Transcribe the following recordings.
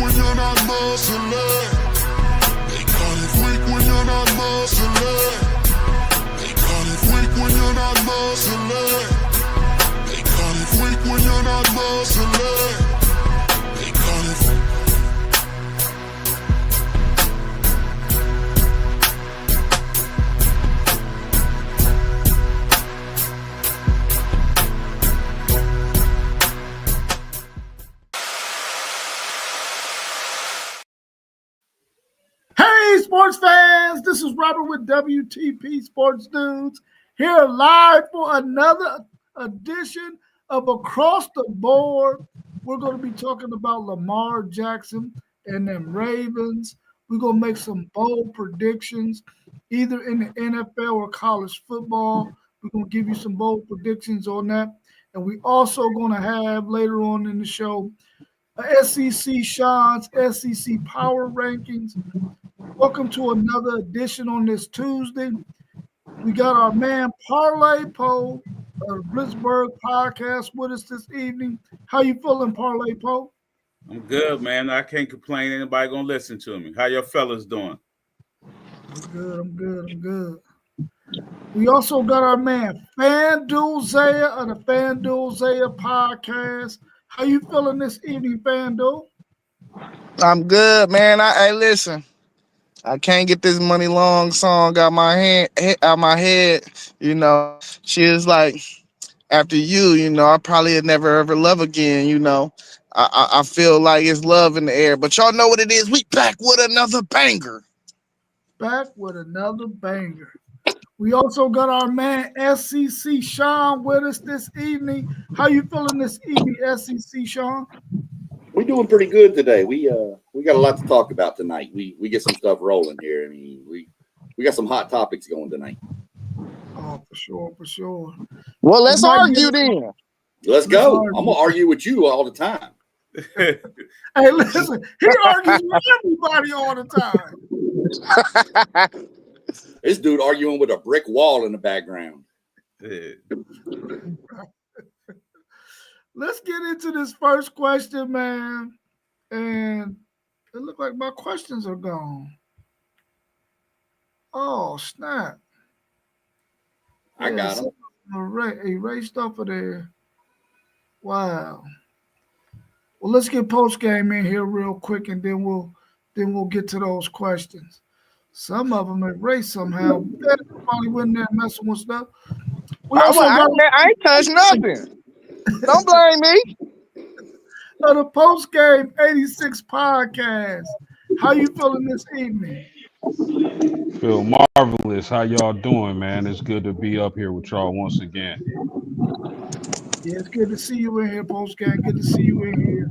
when you're not muscling. They call it freak when you're not muscling. They call it freak when you're not muscling. They call it freak when you're not muscling. They call it freak. Hey, sports fans, this is Robert with WTP Sports Dudes here live for another edition of Across the Board. We're going to be talking about Lamar Jackson and them Ravens. We're going to make some bold predictions, either in the NFL or college football. We're going to give you some bold predictions on that. And we also going to have later on in the show SEC Sean's SEC Power Rankings. Welcome to another edition on this Tuesday. We got our man Parlay Poe of Blitzburg Podcast with us this evening. How you feeling, Parlay Poe? I'm good, man. I can't complain. Anybody gonna listen to me? How your fellas doing? I'm good. We also got our man FanDuel Zaya of the FanDuel Zaya Podcast. How you feeling this evening, FanDuel? I'm good, man. Hey, listen. I can't get this Money Long song out my head. You know, she was like, after you, I probably would never ever love again. I feel like it's love in the air, but y'all know what it is. We back with another banger. We also got our man SEC Sean with us this evening. How you feeling this evening, SEC Sean? We're doing pretty good today. We got a lot to talk about tonight. We get some stuff rolling here. I mean, we got some hot topics going tonight. Oh, for sure. Well, let's argue then. Let's go. I'm gonna argue with you all the time. Hey, listen, he argues with everybody all the time. This dude arguing with a brick wall in the background. Let's get into this first question, man. And it looks like my questions are gone. Oh, snap. I got them. Erased off of there. Wow. Well, let's get post game in here real quick, and then we'll get to those questions. Some of them erased somehow. Probably went there messing with stuff. I ain't touched nothing. Don't blame me. The post game 86 podcast. How you feeling this evening? Feel marvelous. How y'all doing, man? It's good to be up here with y'all once again. Yeah, it's good to see you in here, post game. Good to see you in here.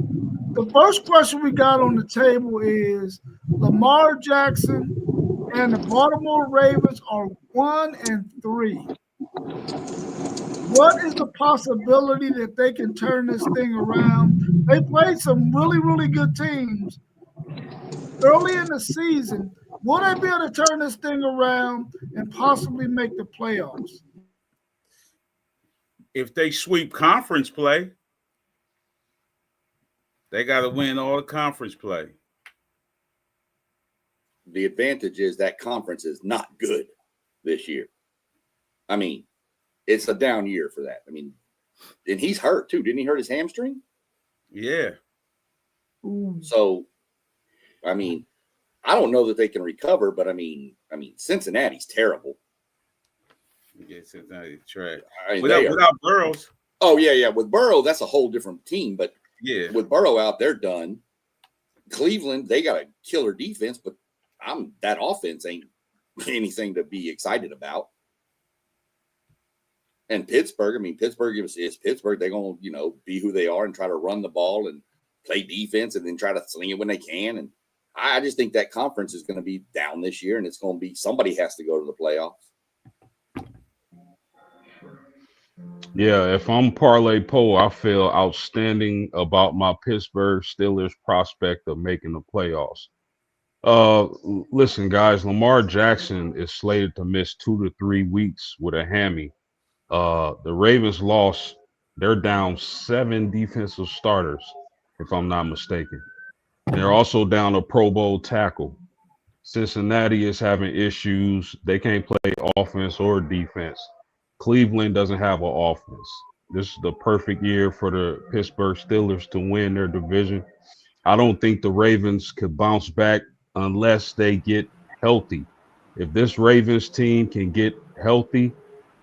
The first question we got on the table is Lamar Jackson and the Baltimore Ravens are 1-3. What is the possibility that they can turn this thing around? They played some really, really good teams early in the season. Will they be able to turn this thing around and possibly make the playoffs? If they sweep conference play, they got to win all the conference play. The advantage is that conference is not good this year. I mean, it's a down year for that. I mean, and he's hurt too. Didn't he hurt his hamstring? Yeah. So, I mean, I don't know that they can recover, but I mean, Cincinnati's terrible. Yeah, Cincinnati's trash. Without Burrows. Oh yeah. With Burrow, that's a whole different team. But yeah, with Burrow out, they're done. Cleveland, they got a killer defense, but that offense ain't anything to be excited about. And Pittsburgh is Pittsburgh. They're going to, be who they are and try to run the ball and play defense and then try to sling it when they can. And I just think that conference is going to be down this year, and it's going to be somebody has to go to the playoffs. Yeah, if I'm Parlay Poe, I feel outstanding about my Pittsburgh Steelers prospect of making the playoffs. Listen, guys, Lamar Jackson is slated to miss 2 to 3 weeks with a hammy. The Ravens lost. They're down 7 defensive starters, if I'm not mistaken. And they're also down a Pro Bowl tackle. Cincinnati is having issues. They can't play offense or defense. Cleveland doesn't have an offense. This is the perfect year for the Pittsburgh Steelers to win their division. I don't think the Ravens could bounce back unless they get healthy. If this Ravens team can get healthy,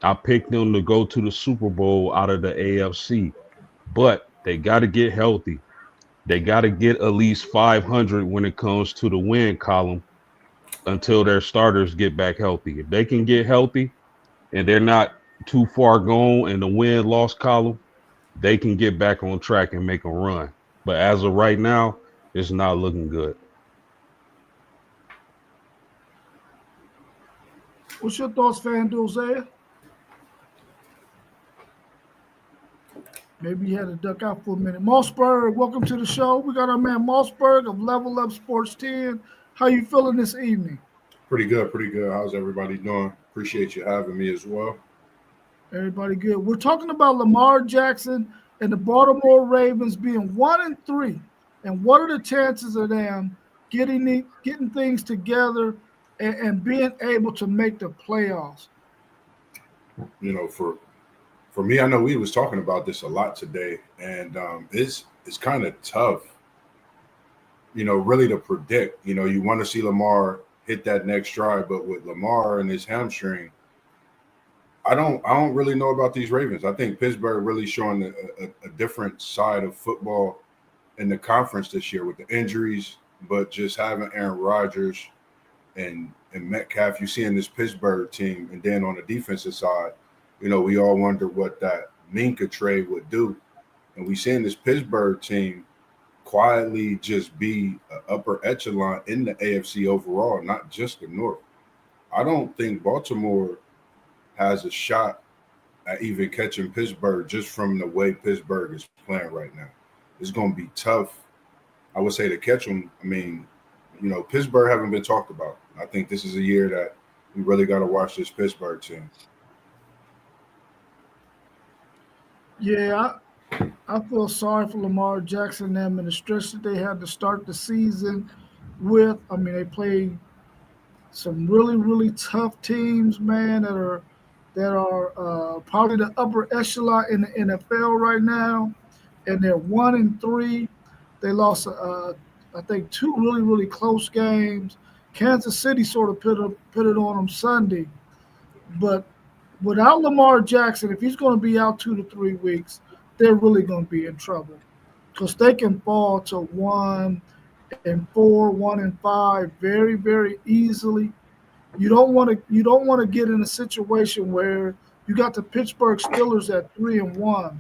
I pick them to go to the Super Bowl out of the AFC. But they got to get healthy. They got to get at least 500 when it comes to the win column until their starters get back healthy. If they can get healthy and they're not too far gone in the win-loss column, they can get back on track and make a run. But as of right now, it's not looking good. What's your thoughts, FanDuel Zaya? Maybe you had to duck out for a minute. Mossberg, welcome to the show. We got our man Mossberg of Level Up Sports 10. How you feeling this evening? Pretty good, pretty good. How's everybody doing? Appreciate you having me as well. Everybody good. We're talking about Lamar Jackson and the Baltimore Ravens being 1-3. And what are the chances of them getting things together and being able to make the playoffs? You know, for me, I know we was talking about this a lot today, and it's kind of tough, you know, really to predict. You know, you want to see Lamar hit that next stride, but with Lamar and his hamstring, I don't really know about these Ravens. I think Pittsburgh really showing a different side of football in the conference this year with the injuries, but just having Aaron Rodgers and Metcalf, you see in this Pittsburgh team, and then on the defensive side, you know, we all wonder what that Minka trade would do. And we seeing this Pittsburgh team quietly just be an upper echelon in the AFC overall, not just the North. I don't think Baltimore has a shot at even catching Pittsburgh just from the way Pittsburgh is playing right now. It's going to be tough, I would say, to catch them. I mean, you know, Pittsburgh haven't been talked about. I think this is a year that we really got to watch this Pittsburgh team. Yeah, I feel sorry for Lamar Jackson and them and the stress that they had to start the season with. I mean, they played some really, really tough teams, man, that are probably the upper echelon in the NFL right now, and they're 1-3. They lost, I think, 2 really, really close games. Kansas City sort of put it on them Sunday, but without Lamar Jackson, if he's going to be out 2 to 3 weeks, they're really going to be in trouble because they can fall to 1-4, 1-5 very, very easily. You don't want to get in a situation where you got the Pittsburgh Steelers at 3-1,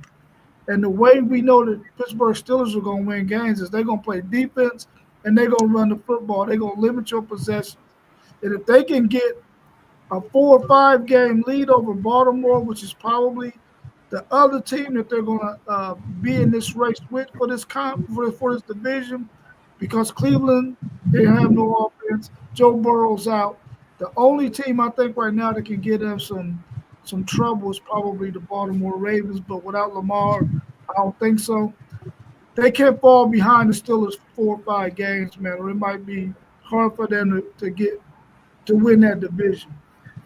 and the way we know that Pittsburgh Steelers are going to win games is they're going to play defense and they're going to run the football. They're going to limit your possession, and if they can get a 4 or 5 game lead over Baltimore, which is probably the other team that they're going to be in this race with for this for this division, because Cleveland, they have no offense. Joe Burrow's out. The only team I think right now that can get them some trouble is probably the Baltimore Ravens, but without Lamar, I don't think so. They can't fall behind the Steelers 4 or 5 games, man, or it might be hard for them to win that division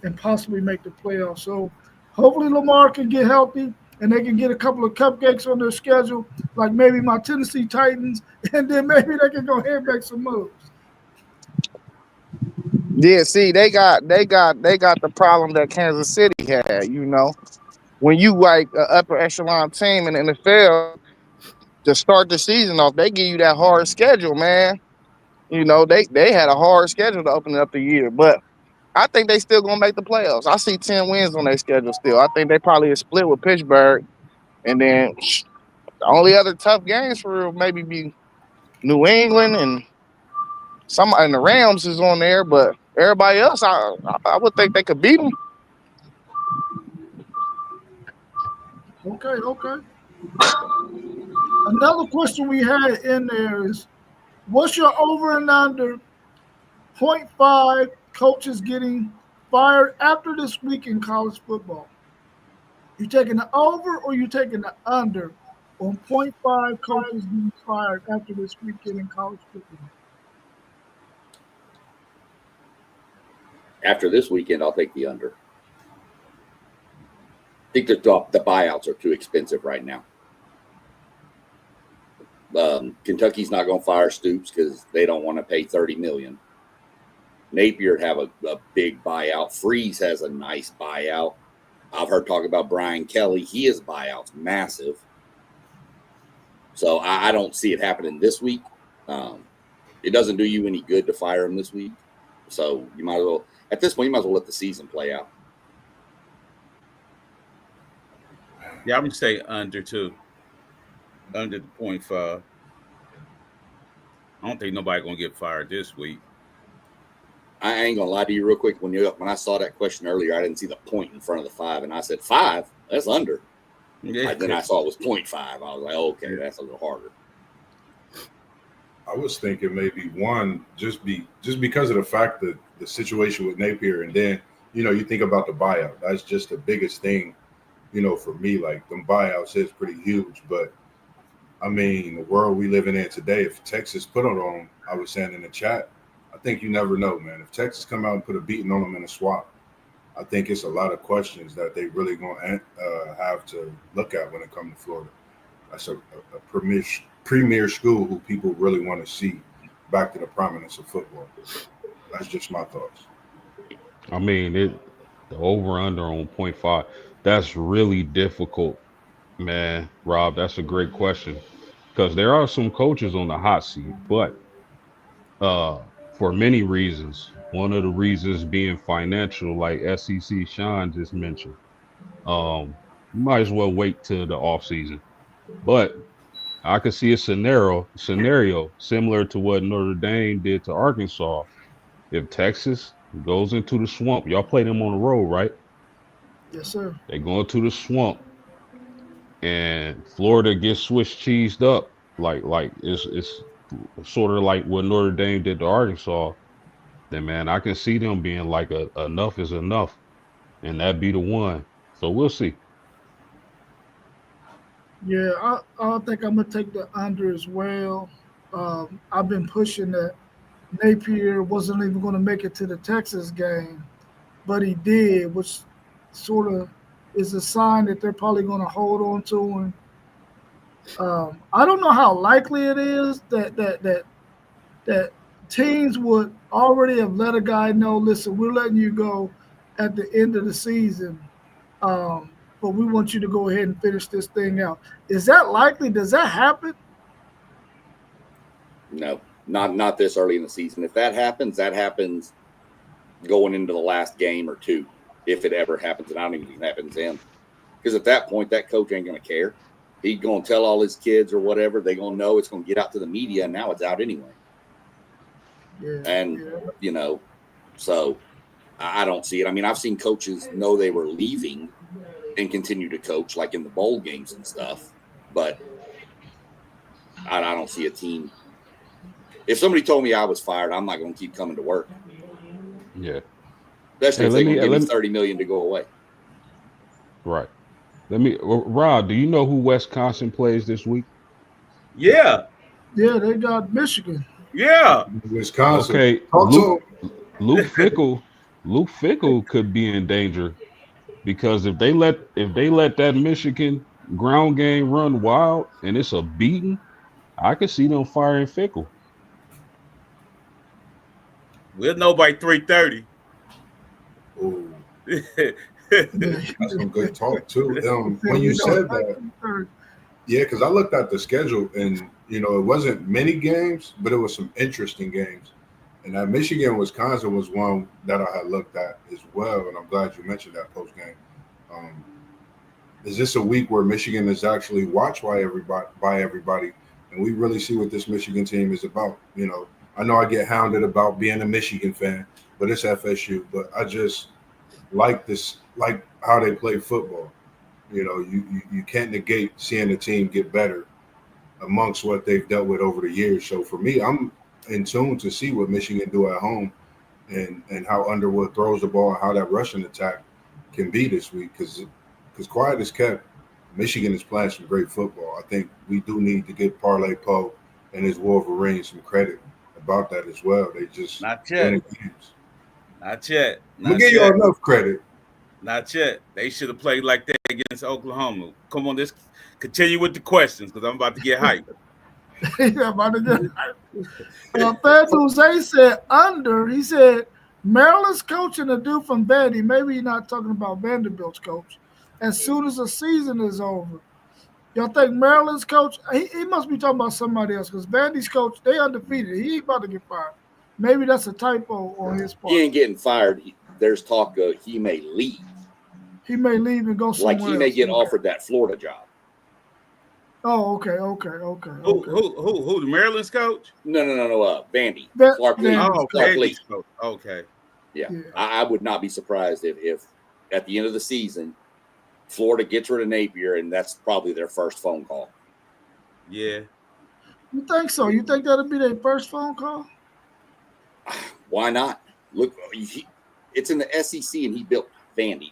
and possibly make the playoffs. So hopefully Lamar can get healthy and they can get a couple of cupcakes on their schedule, like maybe my Tennessee Titans, and then maybe they can go ahead and make some moves. Yeah, see, they got the problem that Kansas City had. You know, when you like an upper echelon team in the NFL to start the season off, they give you that hard schedule, man. You know, they had a hard schedule to open up the year, but I think they still gonna make the playoffs. I see 10 wins on their schedule still. I think they probably split with Pittsburgh, and then the only other tough games for real maybe be New England and the Rams is on there, but everybody else, I would think they could beat them. Okay. Another question we had in there is, what's your over and under 0.5 coaches getting fired after this week in college football? You taking the over or you taking the under on 0.5 coaches being fired after this weekend in college football? After this weekend, I'll take the under. I think the buyouts are too expensive right now. Kentucky's not going to fire Stoops because they don't want to pay $30 million. Napier have a big buyout. Freeze has a nice buyout. I've heard talk about Brian Kelly. His buyout's massive. So I don't see it happening this week. It doesn't do you any good to fire him this week. So you might as well, at this point, you might as well let the season play out. Yeah, I'm gonna say under too. Under the 0.5. I don't think nobody gonna get fired this week. I ain't gonna lie to you real quick. When I saw that question earlier, I didn't see the point in front of the 5, and I said 5. That's under. Yeah. Then I saw it was 0.5. I was like, okay, that's a little harder. I was thinking maybe 1, just because of the fact that the situation with Napier, and then you think about the buyout. That's just the biggest thing, for me. Like them buyouts is pretty huge, but I mean, the world we living in today, if Texas put it on, I was saying in the chat, I think you never know, man. If Texas come out and put a beating on them in a swap, I think it's a lot of questions that they really going to have to look at when it comes to Florida. That's a premier school who people really want to see back to the prominence of football. That's just my thoughts. I mean, the over-under on 0.5, that's really difficult, man. Rob, that's a great question because there are some coaches on the hot seat, but for many reasons, one of the reasons being financial, like SEC Sean just mentioned. You might as well wait till the offseason. But I could see a scenario similar to what Notre Dame did to Arkansas. If Texas goes into the swamp, y'all play them on the road, right? Yes, sir. They go into the swamp, and Florida gets Swiss cheesed up, like it's sort of like what Notre Dame did to Arkansas. Then man, I can see them being like enough is enough, and that be the one. So we'll see. Yeah, I think I'm gonna take the under as well. I've been pushing that Napier wasn't even going to make it to the Texas game, but he did, which sort of is a sign that they're probably going to hold on to him. I don't know how likely it is that teams would already have let a guy know, listen, we're letting you go at the end of the season, but we want you to go ahead and finish this thing out. Is that likely? Does that happen? No, not this early in the season. If that happens going into the last game or two, if it ever happens, and I don't even think it happens then. Because at that point, that coach ain't going to care. He's going to tell all his kids or whatever. They're going to know it's going to get out to the media, and now it's out anyway. Yeah. And, so I don't see it. I mean, I've seen coaches know they were leaving and continue to coach, like in the bowl games and stuff. But I don't see a team. If somebody told me I was fired, I'm not going to keep coming to work. Yeah. Especially if they're going to give me $30 million to go away. Right. Rob, do you know who Wisconsin plays this week? Yeah. Yeah, they got Michigan. Yeah. Wisconsin. Okay. Luke Fickell could be in danger because if they let that Michigan ground game run wild and it's a beating, I could see them firing Fickell. We'll know by 3:30. Oh, that's some good talk too. When you said that, yeah, because I looked at the schedule and it wasn't many games, but it was some interesting games. And that Michigan Wisconsin was one that I had looked at as well, and I'm glad you mentioned that post game. Is this a week where Michigan is actually watched by everybody, and we really see what this Michigan team is about? I know I get hounded about being a Michigan fan, but it's FSU. But I just like how they play football. You can't negate seeing the team get better amongst what they've dealt with over the years. So for me, I'm in tune to see what Michigan do at home and how Underwood throws the ball and how that rushing attack can be this week. Because quiet is kept, Michigan is playing some great football. I think we do need to give Parlay Poe and his Wolverines some credit about that as well. They just Not yet. winning games. Not yet. I'm gonna Not give yet. y'all enough credit. Not yet. They should have played like that against Oklahoma. Come on, let's continue with the questions because I'm about to get hyped. Yeah, about to get Fed said under. He said Maryland's coaching a dude from Vandy. Maybe he's not talking about Vanderbilt's coach. As soon as the season is over, y'all think Maryland's coach? He must be talking about somebody else because Vandy's coach they undefeated. He ain't about to get fired. Maybe that's a typo on his part. He ain't getting fired. There's talk of he may leave. He may leave and go somewhere. Like he may else. get offered that Florida job. Oh, okay. Who? The Maryland's coach? No. Vandy. Clark Lee. Oh, Clark Lee. coach. Okay. Yeah. I would not be surprised if at the end of the season, Florida gets rid of Napier, and that's probably their first phone call. Yeah. You think so? You think that'll be their first phone call? Why not? Look, it's in the SEC, and he built Vandy.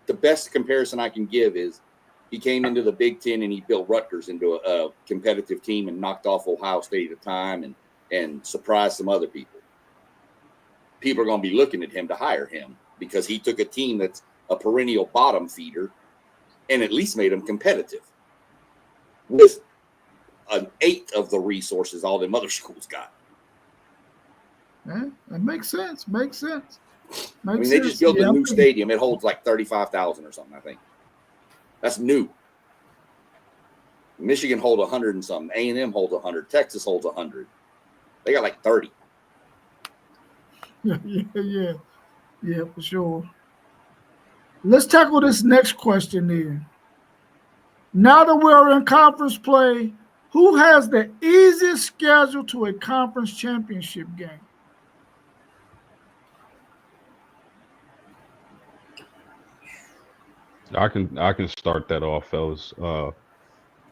The best comparison I can give is he came into the Big Ten and he built Rutgers into a competitive team and knocked off Ohio State at a time and surprised some other people. People are going to be looking at him to hire him because he took a team that's a perennial bottom feeder and at least made them competitive with an eighth of the resources all them other schools got. Yeah, that makes sense. They just built a new stadium. It holds like 35,000 or something, I think. That's new. Michigan holds 100 and something. A&M holds 100. Texas holds 100. They got like 30. Yeah, for sure. Let's tackle this next question then. Now that we're in conference play, who has the easiest schedule to a conference championship game? I can start that off, fellas.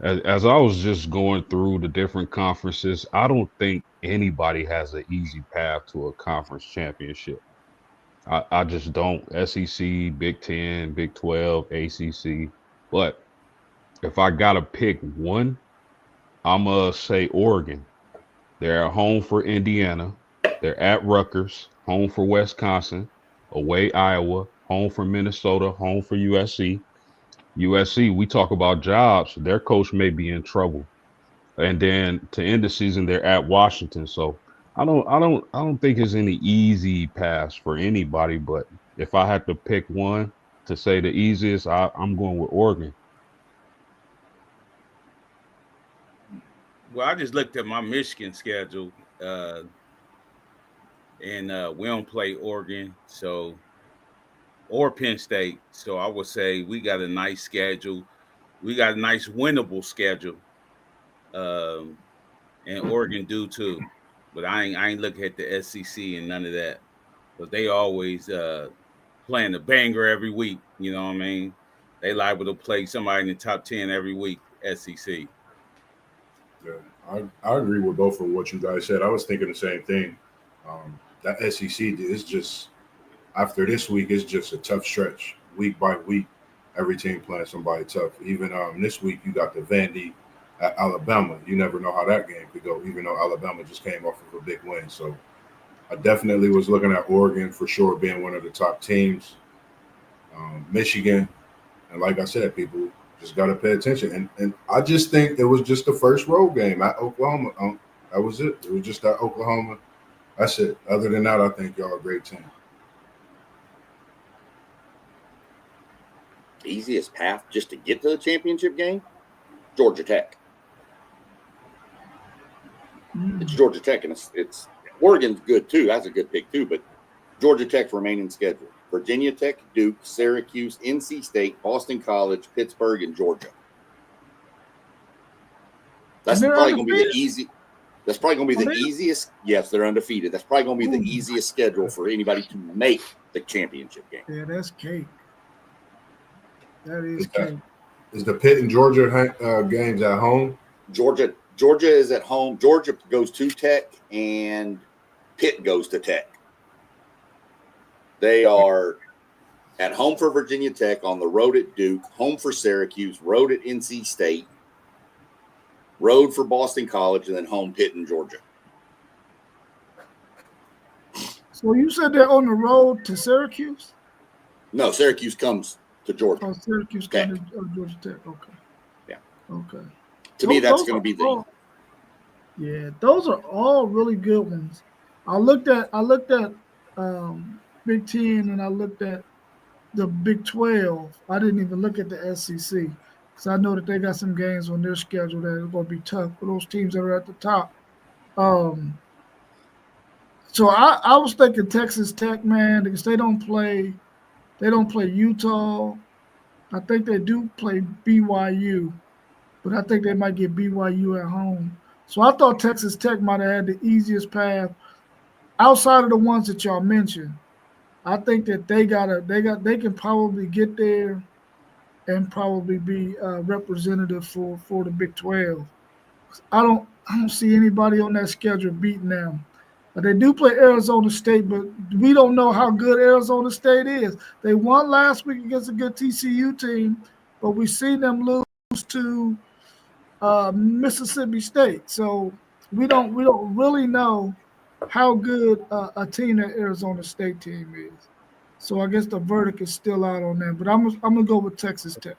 As I was just going through the different conferences, I don't think anybody has an easy path to a conference championship. I just don't. SEC, Big 10, Big 12, ACC. But if I gotta pick one, I'm gonna say Oregon. They're at home for Indiana. They're at Rutgers, home for Wisconsin, away Iowa, home for Minnesota, home for USC. USC, we talk about jobs. Their coach may be in trouble. And then to end the season, they're at Washington. So I don't think it's any easy pass for anybody. But if I had to pick one to say the easiest, I'm going with Oregon. Well, I just looked at my Michigan schedule, and we don't play Oregon, or Penn State. So I would say we got a nice schedule. We got a nice winnable schedule, and Oregon do too. But I ain't looking at the SEC and none of that, because they always playing a banger every week. You know what I mean? They liable to play somebody in the top 10 every week. SEC. Yeah, I agree with both of what you guys said. I was thinking the same thing. That SEC is just, after this week, it's just a tough stretch. Week by week, every team playing somebody tough. Even this week, you got the Vandy at Alabama. You never know how that game could go, even though Alabama just came off of a big win. So I definitely was looking at Oregon for sure being one of the top teams. Michigan, and like I said, people just got to pay attention. And I just think it was just the first road game at Oklahoma. That was it. It was just that Oklahoma. That's it. Other than that, I think y'all a great team. Easiest path just to get to the championship game? Georgia Tech. It's Georgia Tech, and it's Oregon's good too. That's a good pick too, but Georgia Tech's remaining schedule. Virginia Tech, Duke, Syracuse, NC State, Boston College, Pittsburgh, and Georgia. That's probably going to be the easy. That's probably going to be the easiest. Yes, they're undefeated. That's probably going to be the easiest schedule for anybody to make the championship game. Yeah, that's cake. That is cake. Is the Pitt and Georgia games at home? Georgia is at home. Georgia goes to Tech, and Pitt goes to Tech. They are at home for Virginia Tech, on the road at Duke, home for Syracuse, road at NC State, road for Boston College, and then home Pitt in Georgia. So you said they're on the road to Syracuse? No, Syracuse comes to Georgia. Oh, Syracuse Tech. comes to Georgia Tech. Okay. Yeah. Okay. To me, that's going to be the. Yeah, those are all really good ones. I looked at Big Ten and I looked at the Big 12. I didn't even look at the SEC because I know that they got some games on their schedule that are going to be tough for those teams that are at the top. So I was thinking Texas Tech, man, because they don't play Utah. I think they do play BYU, but I think they might get BYU at home. So I thought Texas Tech might have had the easiest path outside of the ones that y'all mentioned. I think that they can probably get there and probably be representative for the Big 12. I don't see anybody on that schedule beating them. They do play Arizona State, but we don't know how good Arizona State is. They won last week against a good TCU team, but we seen them lose to Mississippi State. So we don't really know how good a team that Arizona State team is. So I guess the verdict is still out on them. But I'm gonna go with Texas Tech.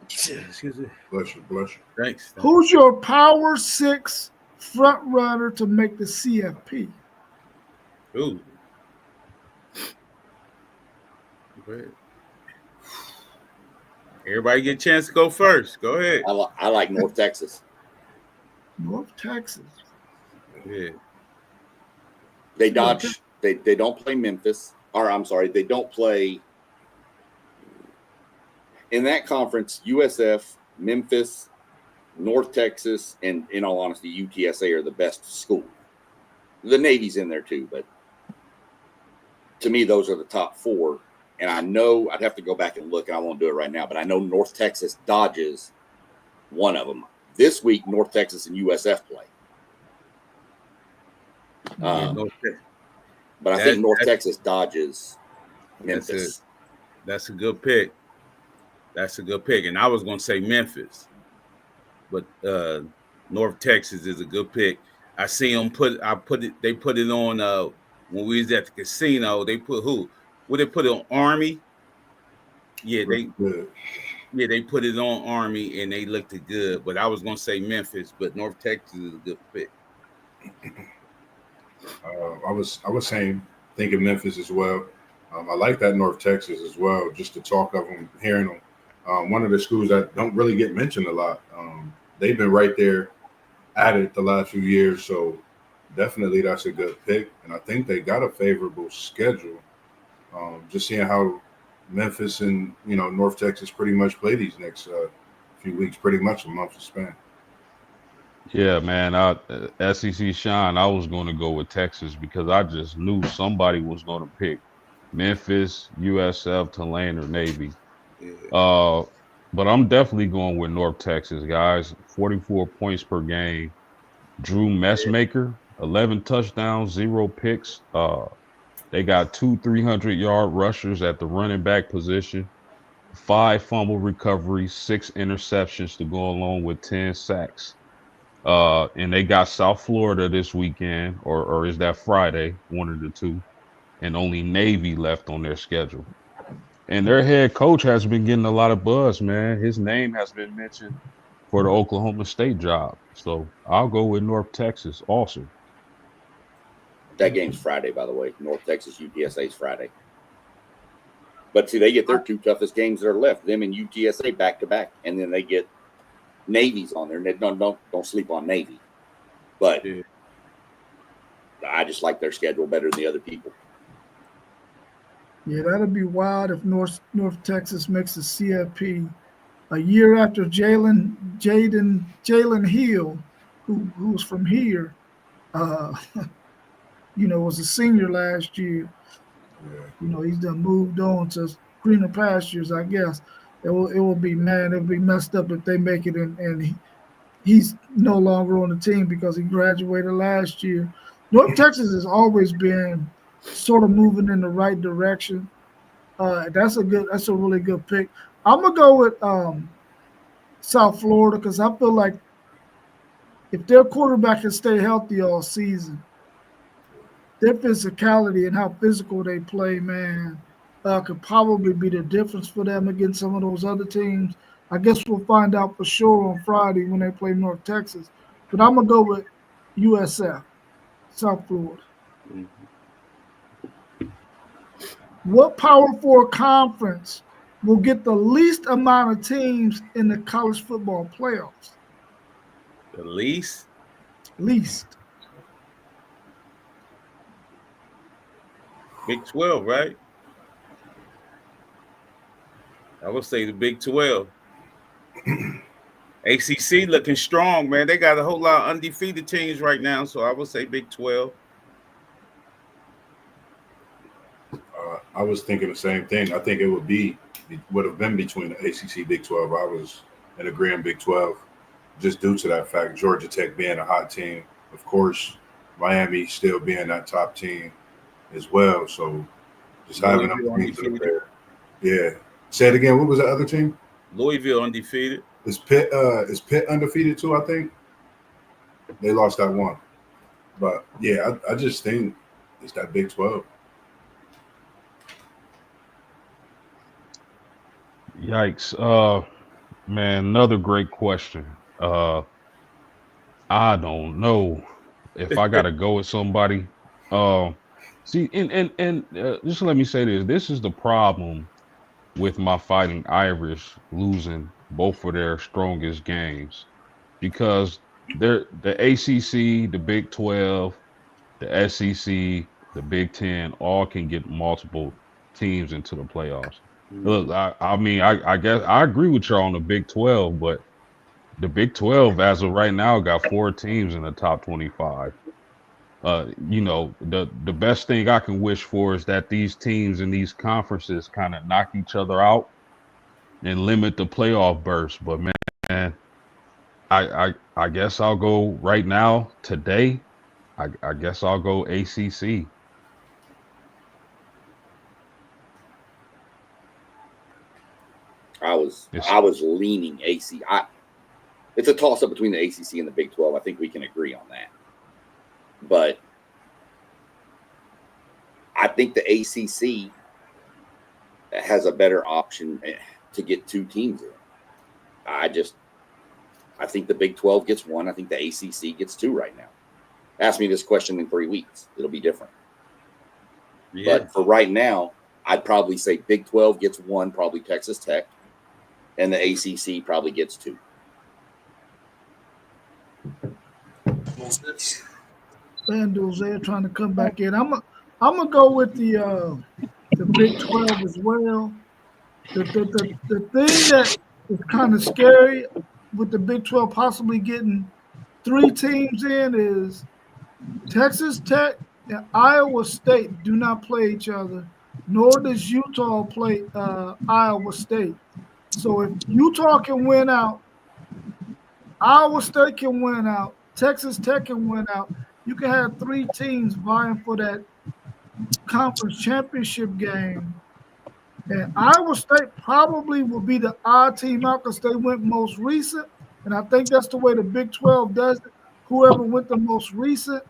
Excuse me. Bless you. Thanks. Who's your Power 6 front runner to make the CFP? Ooh. Go ahead. Everybody get a chance to go first. Go ahead. I like North Texas. North Texas. Yeah. They dodge. They don't play Memphis. Or I'm sorry, they don't play in that conference. USF, Memphis, North Texas, and in all honesty, UTSA are the best school. The Navy's in there too, but to me, those are the top four. And I know I'd have to go back and look, and I won't do it right now, but I know North Texas dodges one of them. This week, North Texas and USF play. But I think North Texas dodges Memphis. That's a good pick. And I was going to say Memphis, but North Texas is a good pick. I see them they put it on when we was at the casino. They put who? Would they put it on Army? Yeah, they put it on Army and they looked good. But I was going to say Memphis, but North Texas is a good pick. I was thinking Memphis as well. I like that North Texas as well. Just to talk of them, hearing them. One of the schools that don't really get mentioned a lot. They've been right there at it the last few years, so definitely that's a good pick. And I think they got a favorable schedule. Just seeing how Memphis and North Texas pretty much play these next few weeks, pretty much a month span. Yeah, man. SEC Sean, I was going to go with Texas because I just knew somebody was going to pick Memphis, USF, Tulane, or Navy. Yeah. But I'm definitely going with North Texas, guys. 44 points per game. Drew Messmaker, 11 touchdowns, 0 picks. They got 2 300-yard rushers at the running back position, 5 fumble recoveries, 6 interceptions to go along with 10 sacks. And they got South Florida this weekend, or is that Friday, one of the two, and only Navy left on their schedule. And their head coach has been getting a lot of buzz, man. His name has been mentioned for the Oklahoma State job. So I'll go with North Texas also. That game's Friday, by the way. North Texas, UTSA is Friday. But see, they get their 2 toughest games that are left, them and UTSA back to back, and then they get Navy's on there. And don't sleep on Navy. But I just like their schedule better than the other people. Yeah, that'd be wild if North Texas makes the CFP a year after Jalen Hill, who's from here, was a senior last year. He's done moved on to greener pastures, I guess. It will be messed up if they make it and he's no longer on the team because he graduated last year. North Texas has always been sort of moving in the right direction. That's a really good pick. I'm gonna go with South Florida because I feel like if their quarterback can stay healthy all season, their physicality and how physical they play, man, could probably be the difference for them against some of those other teams. I guess we'll find out for sure on Friday when they play North Texas. But I'm gonna go with USF, South Florida. Mhm. What Power Four conference will get the least amount of teams in the college football playoffs? The least, Least. Big 12, right? I would say the Big 12. ACC looking strong, man. They got a whole lot of undefeated teams right now, so I would say Big 12. I was thinking the same thing. I think would have been between the ACC Big 12. I was in agreeing Big 12 just due to that fact. Georgia Tech being a hot team, of course, Miami still being that top team as well. So just having them Louisville teams up undefeated. there. Yeah. Say it again. What was the other team? Louisville undefeated. Is Pitt undefeated too? I think they lost that one. But yeah, I just think it's that Big 12. Yikes. Man, another great question. I don't know if I gotta go with somebody. See, and just let me say this. This is the problem with my Fighting Irish losing both of their strongest games because they're the ACC, the Big 12, the SEC, the Big 10, all can get multiple teams into the playoffs. Look, I mean, I guess I agree with y'all on the Big 12, but the Big 12 as of right now got 4 teams in the top 25. The best thing I can wish for is that these teams in these conferences kind of knock each other out and limit the playoff burst. But man, I guess I'll go right now today. I guess I'll go ACC. It's I was leaning AC. It's a toss up between the ACC and the Big 12. I think we can agree on that. But I think the ACC has a better option to get 2 teams in. I think the Big 12 gets 1. I think the ACC gets 2 right now. Ask me this question in 3 weeks. It'll be different. Yeah. But for right now, I'd probably say Big 12 gets 1, probably Texas Tech, and the ACC probably gets 2. FanDuel's there trying to come back in. I'm gonna go with the Big 12 as well. The thing that is kind of scary with the Big 12 possibly getting 3 teams in is Texas Tech and Iowa State do not play each other, nor does Utah play Iowa State. So if Utah can win out, Iowa State can win out, Texas Tech can win out, you can have 3 teams vying for that conference championship game. And Iowa State probably will be the odd team out because they went most recent. And I think that's the way the Big 12 does it. Whoever went the most recent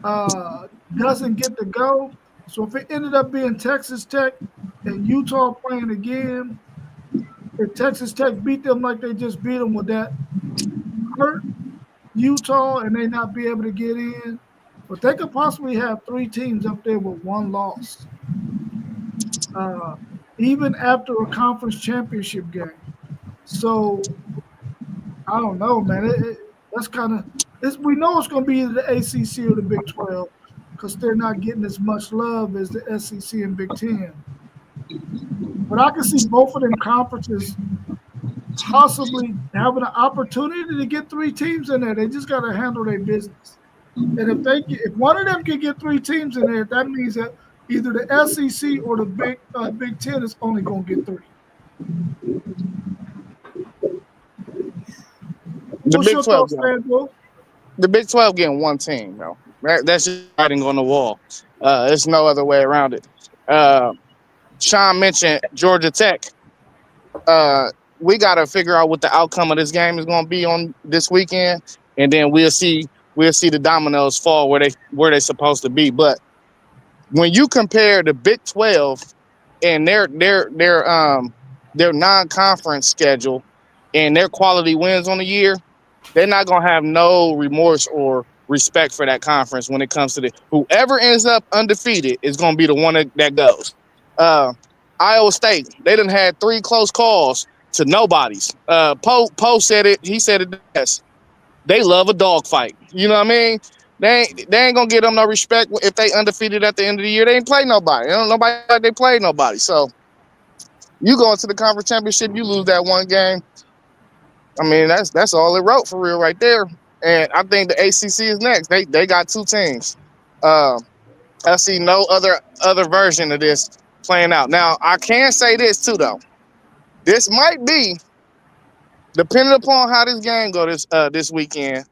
doesn't get to go. So if it ended up being Texas Tech and Utah playing again, if Texas Tech beat them like they just beat them, would that hurt Utah and they not be able to get in? But they could possibly have 3 teams up there with 1 loss, even after a conference championship game. So I don't know, man. That's kind of we know it's going to be either the ACC or the Big 12 because they're not getting as much love as the SEC and Big 10. But I can see both of them conferences possibly having an opportunity to get 3 teams in there. They just got to handle their business. And if one of them can get 3 teams in there, that means that either the SEC or the Big 10 is only going to get 3. The What's Big your 12 thoughts, FanDuel? the Big 12 getting 1 team, though. That's just writing on the wall. There's no other way around it. Sean mentioned Georgia Tech. We got to figure out what the outcome of this game is going to be on this weekend, and then we'll see the dominoes fall where they're supposed to be. But when you compare the Big 12 and their non-conference schedule and their quality wins on the year, they're not gonna have no remorse or respect for that conference when it comes to whoever ends up undefeated is gonna be the one that goes. Iowa State, they done had 3 close calls to nobodies. Poe said it. He said it best. They love a dogfight. You know what I mean? They ain't gonna give them no respect if they undefeated at the end of the year. They ain't play nobody. Nobody like they played nobody. So you go into the conference championship, you lose that one game. I mean, that's all it wrote for real right there. And I think the ACC is next. They got 2 teams. I see no other version of this playing out. Now I can say this too though. This might be, depending upon how this game goes this weekend.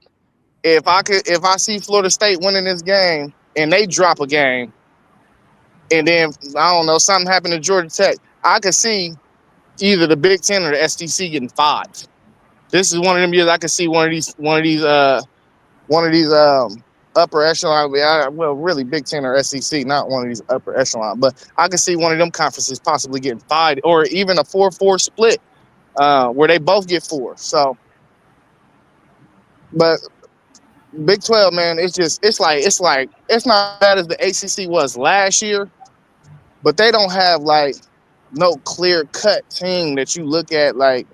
If I see Florida State winning this game and they drop a game, and then I don't know, something happened to Georgia Tech, I could see either the Big Ten or the SEC getting 5. This is one of them years I could see one of these upper echelon. Well, really Big Ten or SEC, not one of these upper echelon, but I could see one of them conferences possibly getting 5, or even a 4-4 split where they both get 4. So, but Big 12, man, it's not bad as the ACC was last year, but they don't have like no clear cut team that you look at like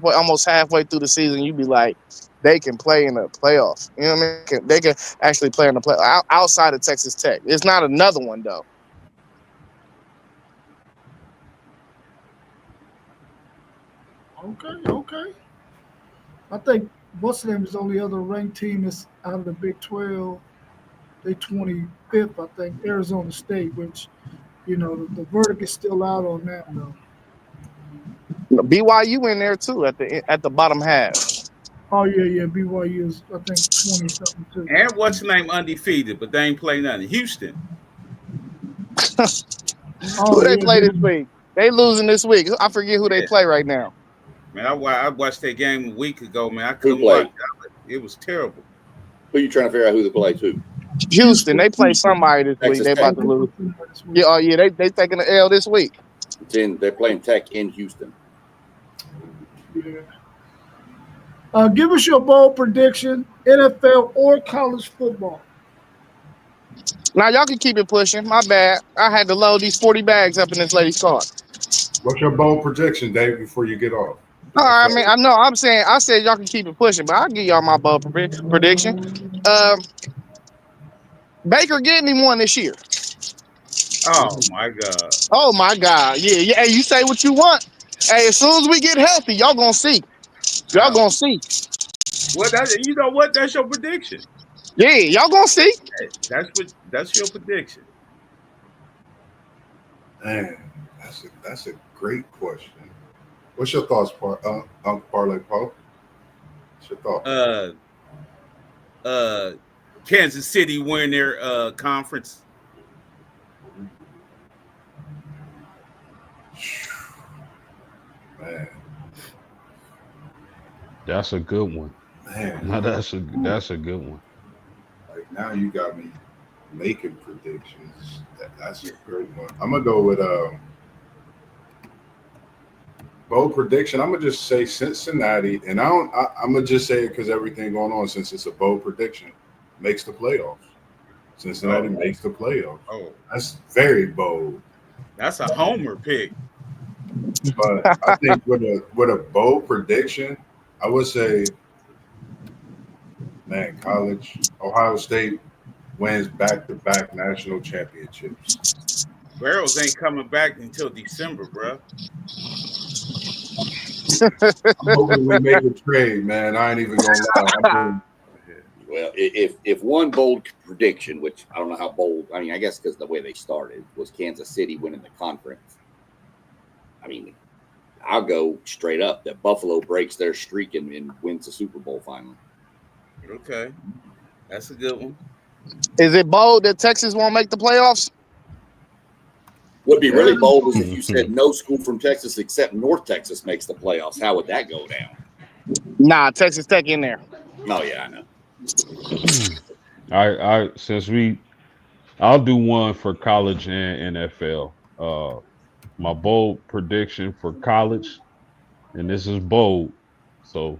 almost halfway through the season. You be like, they can play in the playoffs. You know what I mean? They can actually play in the play outside of Texas Tech. It's not another one though. Okay. I think what's the name is the only other ranked team that's out of the Big 12. They 25th, I think. Arizona State, which the verdict is still out on that though. BYU in there too at the bottom half. Oh yeah. BYU is I think 20 something too. And what's the name undefeated, but they ain't played nothing. Houston. Who they play this week? They losing this week. I forget who they play right now. Man, I watched that game a week ago, man. I couldn't watch it. It was terrible. Who you trying to figure out who they play to? Houston. They play somebody this week. They about to lose. Yeah, they taking the L this week. They're playing Tech in Houston. Yeah. Give us your bold prediction, NFL or college football. Now y'all can keep it pushing. My bad. I had to load these 40 bags up in this lady's car. What's your bold prediction, Dave, before you get off? I mean, I know. I said y'all can keep it pushing, but I'll give y'all my bold prediction. Baker getting him one this year. Oh my God. Oh my God. Yeah. Hey, you say what you want. Hey, as soon as we get healthy, y'all gonna see. Y'all gonna see. Well, you know what? That's your prediction. Yeah, y'all gonna see. That's your prediction. Man, that's a great question. What's your thoughts, Uncle Parlay Poe? What's your thoughts? Kansas City win their conference. Man, That's a good one. man, Now that's a good one. like now you got me making predictions. That's a great one. I'm gonna go with bold prediction. I'm gonna just say Cincinnati, and I'm gonna just say it because everything going on. Since it's a bold prediction, makes the playoffs. Cincinnati makes the playoffs. Oh, That's very bold. that's a homer pick. But I think with a bold prediction, I would say, man, Ohio State wins back-to-back national championships. Barrels ain't coming back until December, bro. I'm hoping we make a trade, man. I ain't even gonna lie. Well, if one bold prediction, which I don't know how bold, I mean, I guess because the way they started was Kansas City winning the conference. I mean, I'll go straight up that Buffalo breaks their streak and wins the Super Bowl finally. Okay, that's a good one. Is it bold that Texas won't make the playoffs? Would be really bold is if you said no school from Texas except North Texas makes the playoffs. How would that go down? Nah, Texas Tech in there. Oh yeah, I know. I'll do one for college and NFL. My bold prediction for college, and this is bold. So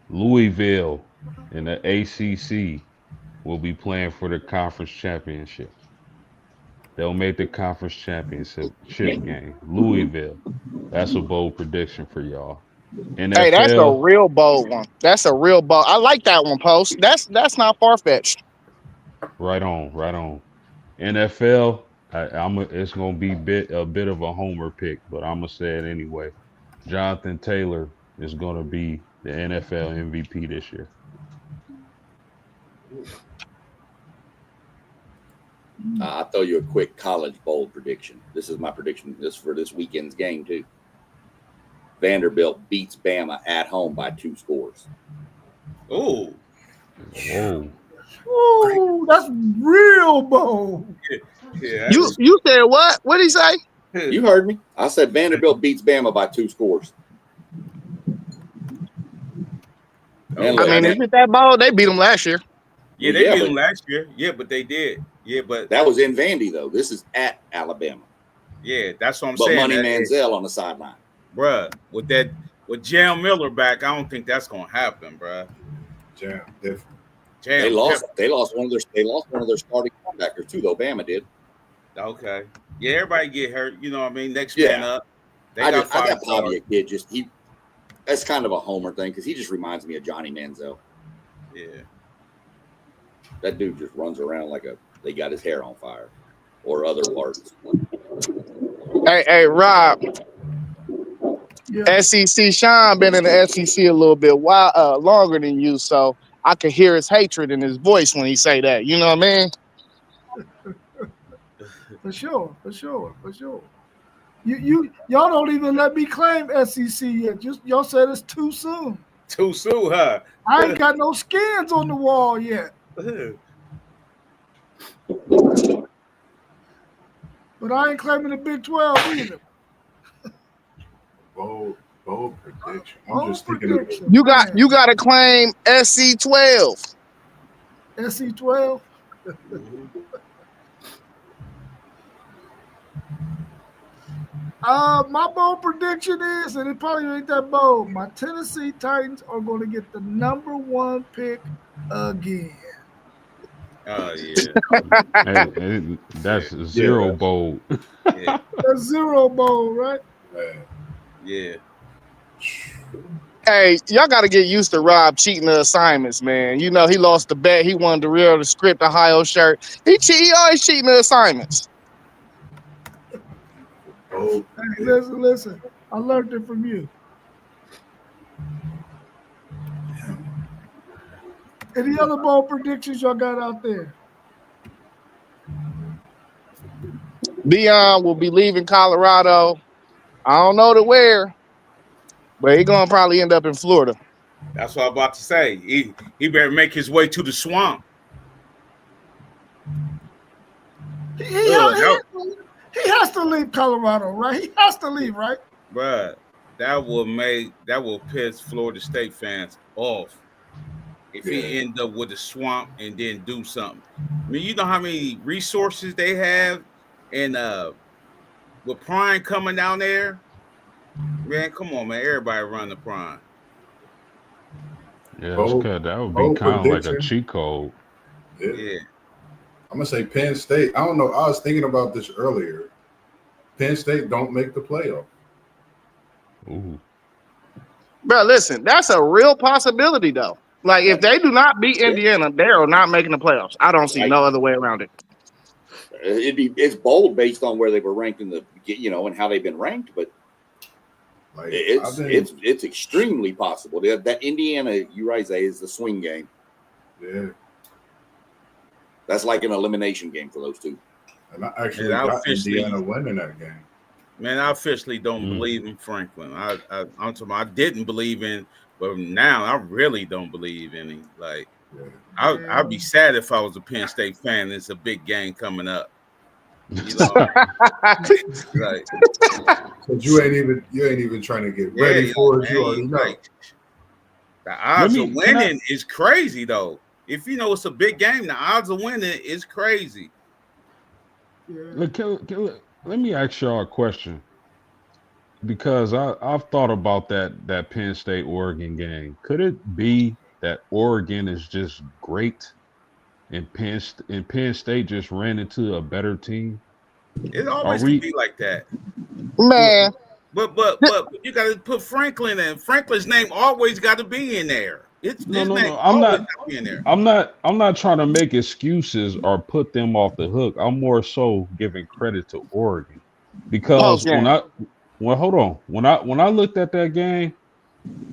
Louisville in the ACC will be playing for the conference championship. They'll make the conference championship game. Louisville. That's a bold prediction for y'all. Hey, that's a NFL, real bold one. That's a real bold. I like that one, Post. That's not far fetched. right on, right on. NFL, it's gonna be a bit of a homer pick, but I'm gonna say it anyway. Jonathan Taylor is gonna be the NFL MVP this year. I'll throw you a quick college bold prediction. This is my prediction. This is for this weekend's game too. Vanderbilt beats Bama at home by 2 scores. Oh, Whoa. Ooh, that's real bold. yeah. You said what? What did he say? You heard me. I said Vanderbilt beats Bama by 2 scores. Oh, look, I mean, is it that bold? They beat them last year. Yeah, they Yeah, beat but- them last year. Yeah, but they did. Yeah, but That was in Vandy though. This is at Alabama. yeah, that's what I'm But saying. Money That- Manziel on the sideline. bruh, with Jam Miller back, I don't think that's gonna happen, bruh. Jam, different. Jam, They lost one of their starting linebackers too, though. Bama did. Okay. Yeah, everybody get hurt. You know what I mean? Next Yeah. man up. They I got got 5 Bobby a stars. kid. That's kind of a homer thing because he just reminds me of Johnny Manziel. Yeah. That dude just runs around like they got his hair on fire or other parts. Hey, Rob. Yeah. SEC Sean been in the SEC a little bit longer than you, so I could hear his hatred in his voice when he say that. You know what I mean? For sure. Y'all don't even let me claim SEC yet. Just y'all said it's too soon. Too soon, huh? I ain't got no skins on the wall yet. But I ain't claiming the Big 12 either. Bold prediction. I'm Bold just thinking prediction. of You got to claim SC 12. SC 12. My bold prediction is, and it probably ain't that bold, my Tennessee Titans are going to get the #1 pick again. Oh yeah. Hey, that's zero bold. Yeah. That's 0 bold, right? man. Yeah. Hey, y'all got to get used to Rob cheating the assignments, man. You know, he lost the bet. He wanted to real the script Ohio shirt. He always cheating the assignments. Bold Hey, listen. I learned it from you. Any other bold predictions y'all got out there? Deion will be leaving Colorado. I don't know to where, but he's going to probably end up in Florida. That's what I'm about to say. He better make his way to the swamp. He has to leave Colorado, right? He has to leave, right? Bruh, that will piss Florida State fans off if he end up with a swamp and then do something. I mean, you know how many resources they have, and with Prime coming down there, man, come on, man, everybody run the Prime. Yeah, Bold- that would be bold kind of like a prediction. cheat code. Yeah. I'm gonna say Penn State. I don't know. I was thinking about this earlier. Penn State don't make the playoff. Ooh. Bro, listen, that's a real possibility, though. Like, if they do not beat Indiana, they are not making the playoffs. I don't see no other way around it. It's bold based on where they were ranked in and how they've been ranked, but Like it's extremely possible. That Indiana, you right, Zay, is the swing game. yeah. That's like an elimination game for those two. And I actually Yeah, got Indiana winning that game. Man, I officially don't believe in Franklin. I'm talking. I didn't believe in, but now I really don't believe in him. Like, I'd be sad if I was a Penn State fan. It's a big game coming up. You know, like Because you ain't even trying to get ready for it. You already know. like the odds of winning is crazy though. If you know it's a big game, the odds of winning is crazy. Let me ask y'all a question, because I've thought about that Penn State Oregon game. Could it be that Oregon is just great and Penn State just ran into a better team? It always can be like that, Man. But you got to put Franklin in. Franklin's name always got to be in there. No. I'm not trying to make excuses or put them off the hook. I'm more so giving credit to Oregon, because when I looked at that game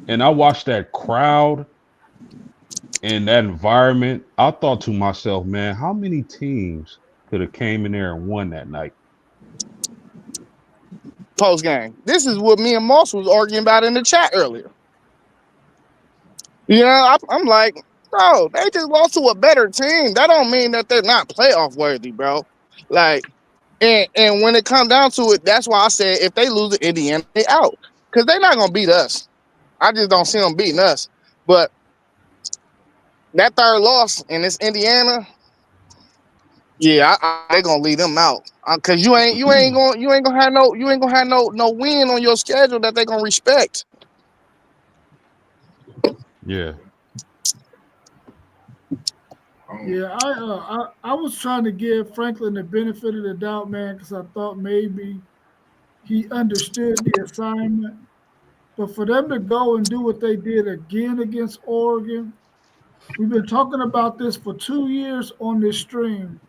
and I watched that crowd and that environment, I thought to myself, man, how many teams could have came in there and won that night? Post game. This is what me and Moss was arguing about in the chat earlier. You know, I'm like, bro, they just lost to a better team. That don't mean that they're not playoff worthy, bro. Like, and when it comes down to it, that's why I said if they lose to Indiana, they out, because they're not gonna beat us. I just don't see them beating us. But that third loss in this Indiana, yeah, they're gonna leave them out. Cause you ain't gonna have no win on your schedule that they gonna respect. Yeah. Yeah, I was trying to give Franklin the benefit of the doubt, man, because I thought maybe he understood the assignment. But for them to go and do what they did again against Oregon, we've been talking about this for 2 years on this stream.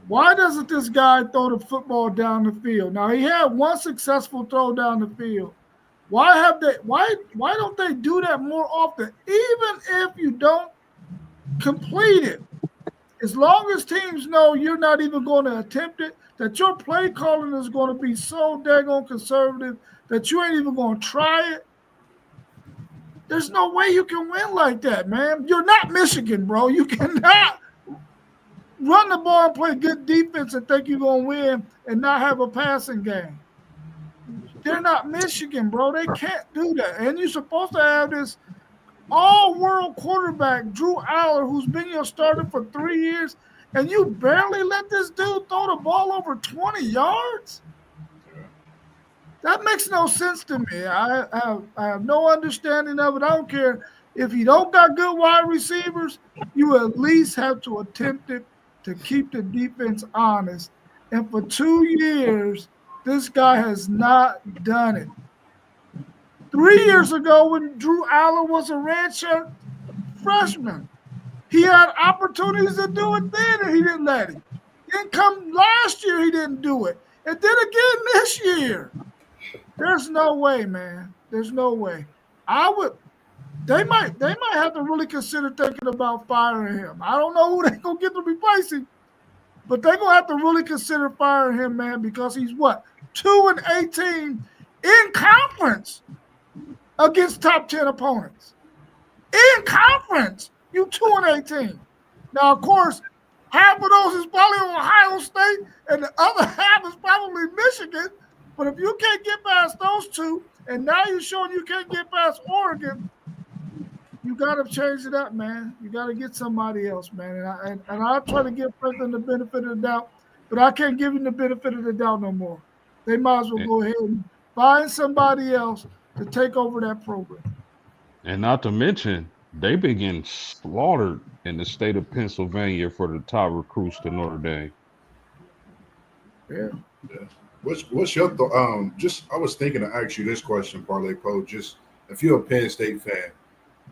Why doesn't this guy throw the football down the field? Now, he had one successful throw down the field. Why don't they do that more often? Even if you don't complete it, as long as teams know you're not even going to attempt it, that your play calling is going to be so daggone conservative that you ain't even going to try it, there's no way you can win like that, man. You're not Michigan, bro. You cannot run the ball and play good defense and think you're going to win and not have a passing game. They're not Michigan, bro. They can't do that. And you're supposed to have this all-world quarterback, Drew Aller, who's been your starter for 3 years, and you barely let this dude throw the ball over 20 yards? That makes no sense to me. I have no understanding of it. I don't care if you don't got good wide receivers, you at least have to attempt it to keep the defense honest. And for 2 years, this guy has not done it. 3 years ago, when Drew Aller was a redshirt freshman, he had opportunities to do it then, and he didn't let him. Then come last year, he didn't do it. And then again this year. There's no way, man. There's no way. They might have to really consider thinking about firing him. I don't know who they're going to get to replace him, but they're going to have to really consider firing him, man, because he's what? 2-18 in conference against top 10 opponents. In conference, you 2-18. Now, of course, half of those is probably Ohio State, and the other half is probably Michigan. But if you can't get past those two, and now you're showing you can't get past Oregon, you got to change it up, man. You got to get somebody else, man. And I'll try to give Franklin the benefit of the doubt, but I can't give him the benefit of the doubt no more. They might as well go ahead and find somebody else to take over that program. And not to mention, they've been getting slaughtered in the state of Pennsylvania for the top recruits to Notre Dame. Yeah. What's your thought? I was thinking to ask you this question, Parlay Pro. Just if you're a Penn State fan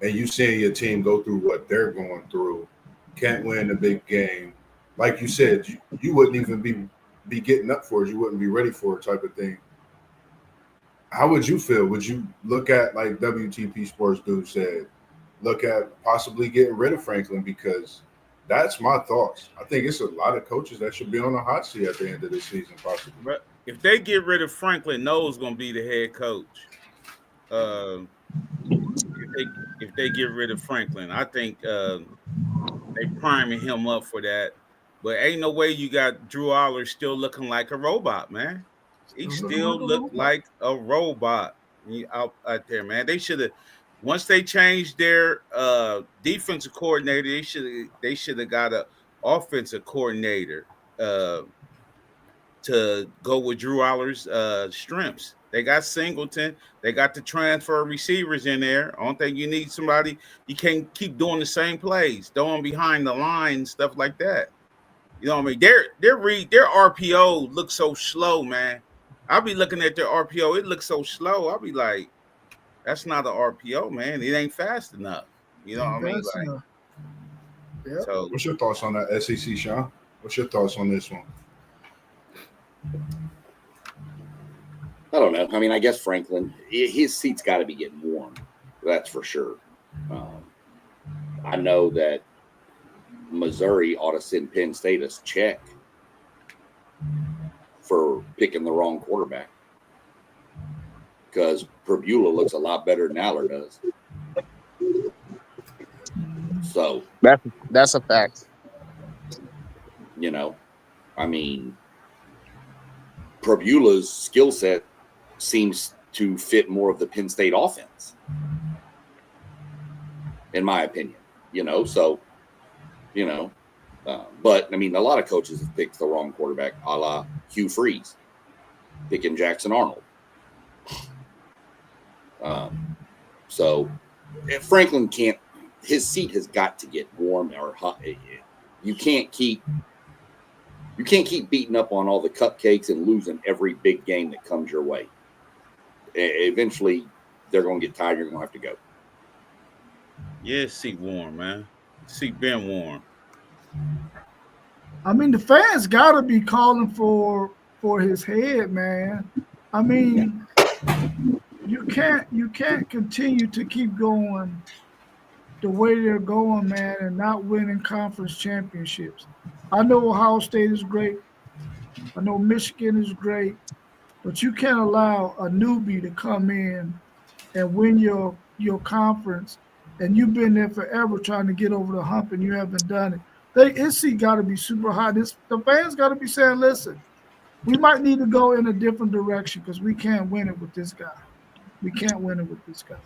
and you seeing your team go through what they're going through, can't win the big game, like you said, you wouldn't even be getting up for it. You wouldn't be ready for it, type of thing. How would you feel? Would you look at, like WTP Sports Dude said, look at possibly getting rid of Franklin? Because that's my thoughts. I think it's a lot of coaches that should be on the hot seat at the end of the season, possibly. But if they get rid of Franklin, Noah's going to be the head coach. If if they get rid of Franklin. I think they priming him up for that. But ain't no way you got Drew Aller still looking like a robot, man. He still looked like a robot out there, man. They should have once they changed their defensive coordinator, they should have got a offensive coordinator to go with Drew Aller's strengths. They got Singleton. They got the transfer receivers in there. I don't think you need somebody. You can't keep doing the same plays, throwing behind the line, stuff like that. You know what I mean? Their RPO looks so slow, man. I'll be looking at their RPO. It looks so slow. I'll be like, that's not an RPO, man. It ain't fast enough. You know what I mean? Like, yep. So what's your thoughts on that, SEC, Sean? What's your thoughts on this one? I don't know. I mean, I guess Franklin, his seat's got to be getting warm. That's for sure. I know that Missouri ought to send Penn State a check for picking the wrong quarterback because Purbulla looks a lot better than Aller does. So that's a fact. You know, I mean, Purbulla's skill set seems to fit more of the Penn State offense, in my opinion. You know, so, you know, but I mean, a lot of coaches have picked the wrong quarterback, a la Hugh Freeze, picking Jackson Arnold. So if Franklin can't, his seat has got to get warm or hot. You can't keep beating up on all the cupcakes and losing every big game that comes your way. Eventually, they're going to get tired. You're going to have to go. yeah, seat warm, man. Seat been warm. I mean, the fans got to be calling for his head, man. I mean, you can't continue to keep going the way they're going, man, and not winning conference championships. I know Ohio State is great. I know Michigan is great, but you can't allow a newbie to come in and win your conference, and you've been there forever trying to get over the hump, and you haven't done it. His seat got to be super high. The fans got to be saying, listen, we might need to go in a different direction because we can't win it with this guy. We can't win it with this guy.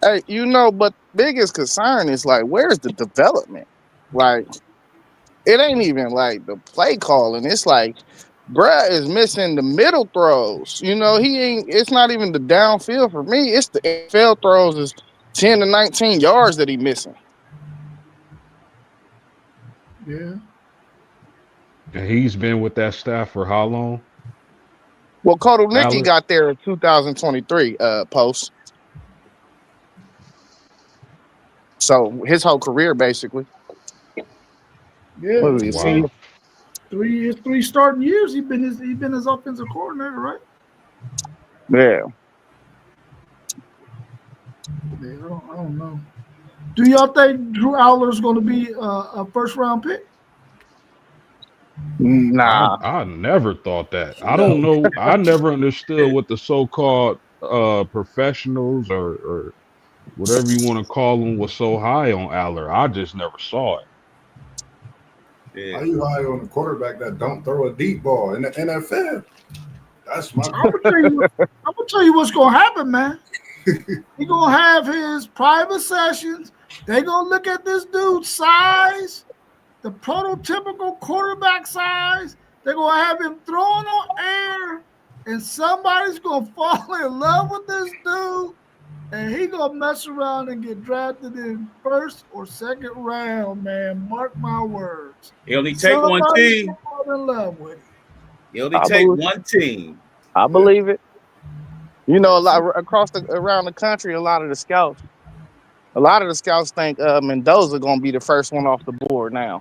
Hey, but biggest concern is like, where's the development? Like, it ain't even like the play calling. It's like, bruh is missing the middle throws. It's not even the downfield for me. It's the NFL throws is 10 to 19 yards that he missing. Yeah. And he's been with that staff for how long? Well, Kotelnicki Aller? got there in 2023 post. So his whole career, basically. Yeah. What is he? Wow. 3 starting years. He's been his offensive coordinator, right? Yeah. Yeah, I don't know. Do y'all think Drew Aller is going to be a first-round pick? Nah. I never thought that. I don't know. I never understood what the so-called professionals or whatever you want to call them was so high on Aller. I just never saw it. Yeah. How you high on a quarterback that don't throw a deep ball in the NFL? That's my. I'm gonna tell you what's gonna happen, man. He's gonna have his private sessions. They're gonna look at this dude's size, the prototypical quarterback size. They're gonna have him thrown on air, and somebody's gonna fall in love with this dude, and he gonna mess around and get drafted in first or second round, man. Mark my words. It only take one team. Fall in love with him. It only take one team. I believe it. A lot around the country, a lot of the scouts think Mendoza gonna be the first one off the board now.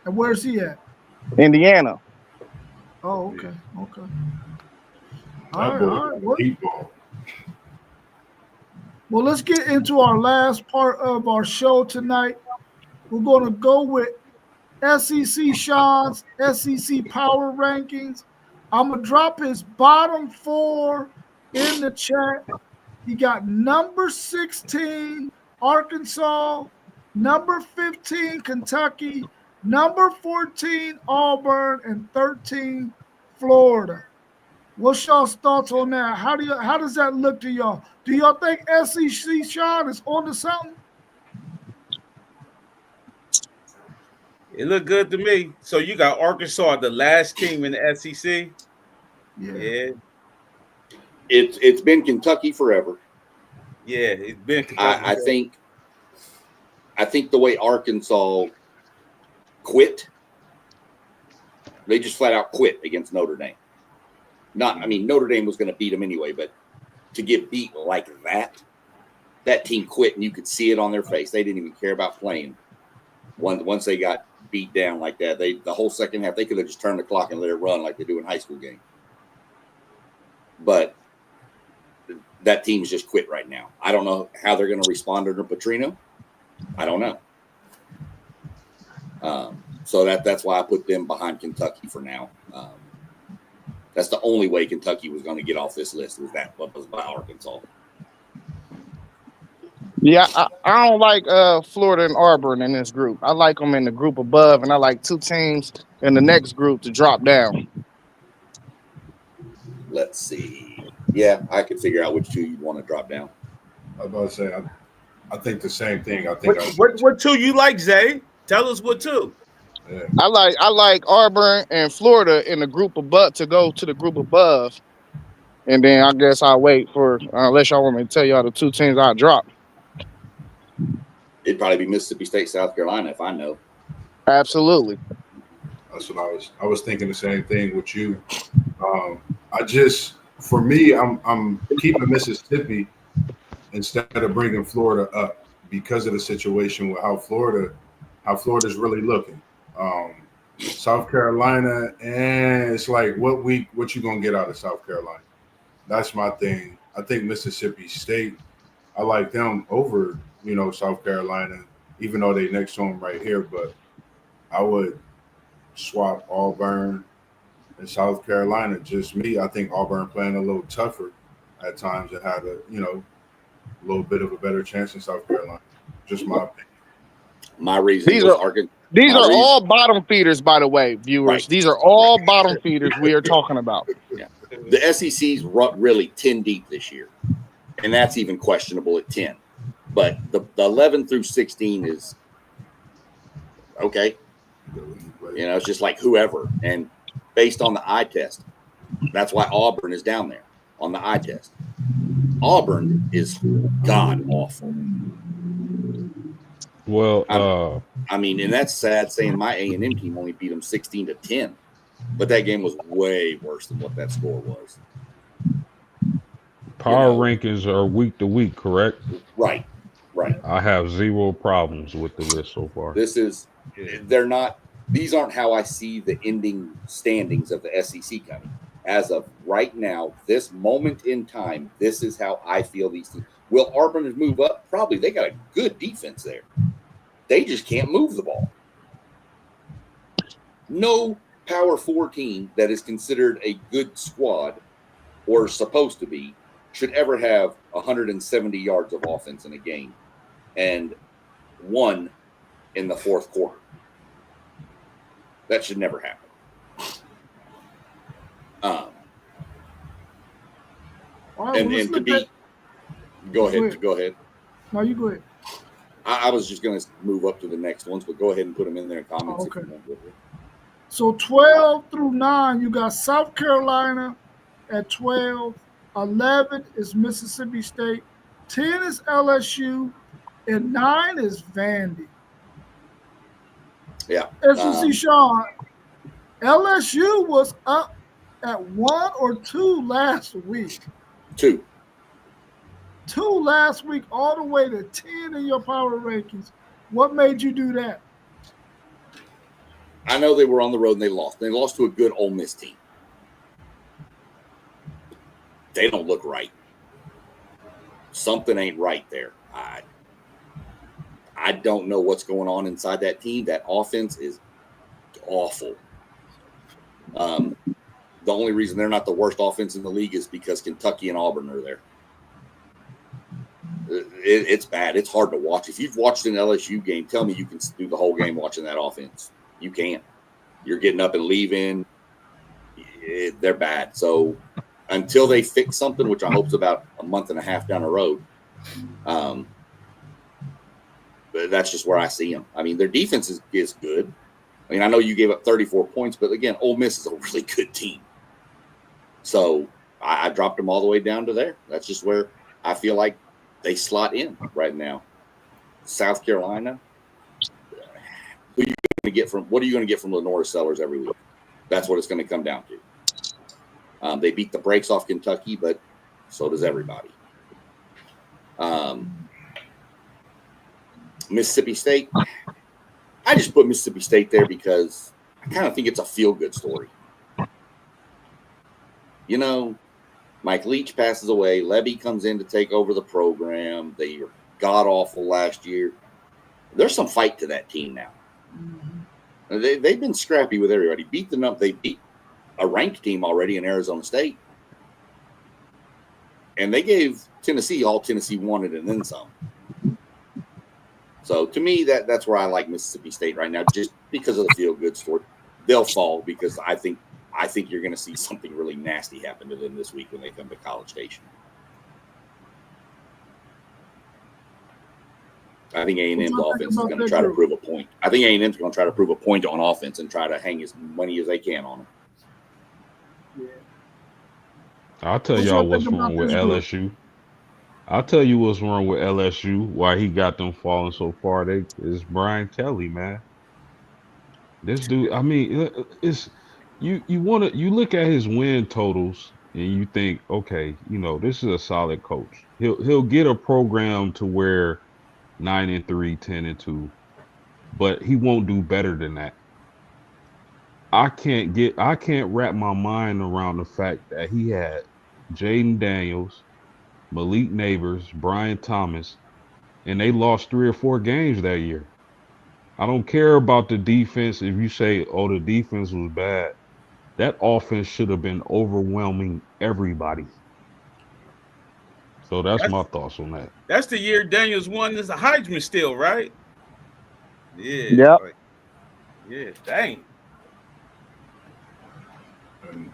And where's he at? Indiana. Oh, okay. Okay. That boy deep ball. Well, let's get into our last part of our show tonight. We're going to go with SEC Sean's SEC Power Rankings. I'm going to drop his bottom 4 in the chat. He got number 16 Arkansas, number 15 Kentucky, number 14 Auburn, and 13 Florida. What's y'all's thoughts on that? How does that look to y'all? Do y'all think SEC Sean is onto something? It looked good to me. So you got Arkansas, the last team in the SEC. Yeah, It's been Kentucky forever. yeah, it's been Kentucky. I think the way Arkansas quit, they just flat out quit against Notre Dame. Notre Dame was going to beat them anyway, but to get beat like that team quit, and you could see it on their face. They didn't even care about playing. Once they got beat down like that, the whole second half, they could have just turned the clock and let it run like they do in high school games. But that team's just quit right now. I don't know how they're going to respond under Petrino. I don't know. So that's why I put them behind Kentucky for now. That's the only way Kentucky was going to get off this list was by Arkansas. Yeah, I don't like Florida and Auburn in this group. I like them in the group above, and I like two teams in the next group to drop down. Let's see. Yeah, I could figure out which two you'd want to drop down. I was about to say, I think the same thing. I think What two you like, Zay? Tell us what two. Yeah. I like Auburn and Florida in the group above to go to the group above, and then I guess I'll wait for unless y'all want me to tell y'all the two teams I drop. It'd probably be Mississippi State, South Carolina, if I know. Absolutely. That's what I was thinking the same thing with you. For me, I'm keeping Mississippi instead of bringing Florida up because of the situation with how Florida's really looking. South Carolina, and it's like what you gonna get out of South Carolina? That's my thing. I think Mississippi State, I like them over, South Carolina, even though they next to them right here. But I would swap Auburn and South Carolina. Just me. I think Auburn playing a little tougher at times and had a little bit of a better chance in South Carolina. Just my opinion. My reason These are all bottom feeders, by the way, viewers. Right. These are all bottom feeders we are talking about. Yeah. The SEC's really 10 deep this year, and that's even questionable at 10. But the 11 through 16 is okay. It's just like whoever. And based on the eye test, that's why Auburn is down there on the eye test. Auburn is god awful. Well, and that's sad saying my A&M team only beat them 16-10, but that game was way worse than what that score was. Power rankings are week to week, correct? Right. I have zero problems with the list so far. These aren't how I see the ending standings of the SEC coming. As of right now, this moment in time, this is how I feel these teams. Will Auburn move up? Probably. They got a good defense there. They just can't move the ball. No Power 4 team that is considered a good squad or supposed to be should ever have 170 yards of offense in a game and one in the fourth quarter. That should never happen. And to be go ahead. No, you go ahead. I was just going to move up to the next ones, but go ahead and put them in there in comments. Okay. If you want. So 12 through 9, you got South Carolina at 12. 11 is Mississippi State. 10 is LSU. And 9 is Vandy. Yeah. SEC Sean, LSU was up at 1 or 2 last week. 2 last week, all the way to 10 in your power rankings. What made you do that? I know they were on the road and they lost. They lost to a good Ole Miss team. They don't look right. Something ain't right there. I don't know what's going on inside that team. That offense is awful. The only reason they're not the worst offense in the league is because Kentucky and Auburn are there. It's bad. It's hard to watch. If you've watched an LSU game, tell me you can do the whole game watching that offense. You can't. You're getting up and leaving. They're bad. So until they fix something, which I hope is about a month and a half down the road, but that's just where I see them. I mean, their defense is good. I mean, I know you gave up 34 points, but again, Ole Miss is a really good team. So I dropped them all the way down to there. That's just where I feel like they slot in right now. South Carolina. What are you going to get from Lenora Sellers every week? That's what it's going to come down to. They beat the brakes off Kentucky, but so does everybody. Mississippi State. I just put Mississippi State there because I kind of think it's a feel-good story. You know, Mike Leach passes away. Levy comes in to take over the program. They were god-awful last year. There's some fight to that team now. They've been scrappy with everybody. They beat a ranked team already in Arizona State. And they gave Tennessee all Tennessee wanted and then some. So to me, that's where I like Mississippi State right now, just because of the feel-good story. They'll fall because I think you're going to see something really nasty happen to them this week when they come to College Station. I think A&M's offense is going to try to prove a point. I think A&M's going to try to prove a point on offense and try to hang as money as they can on them. Yeah. I'll tell y'all what's wrong with LSU. I'll tell you what's wrong with LSU. Why he got them falling so far? It's Brian Kelly, man. This dude. I mean, it's you look at his win totals and you think, okay, this is a solid coach. He'll get a program to where 9-3, 10-2, but he won't do better than that. I can't wrap my mind around the fact that he had Jaden Daniels, Malik Neighbors, Brian Thomas, and they lost 3 or 4 games that year. I don't care about the defense. If you say, oh, the defense was bad, that offense should have been overwhelming everybody. So that's my thoughts on that. That's the year Daniels won as a Heisman still, right? Yeah. Yep. Yeah, dang. And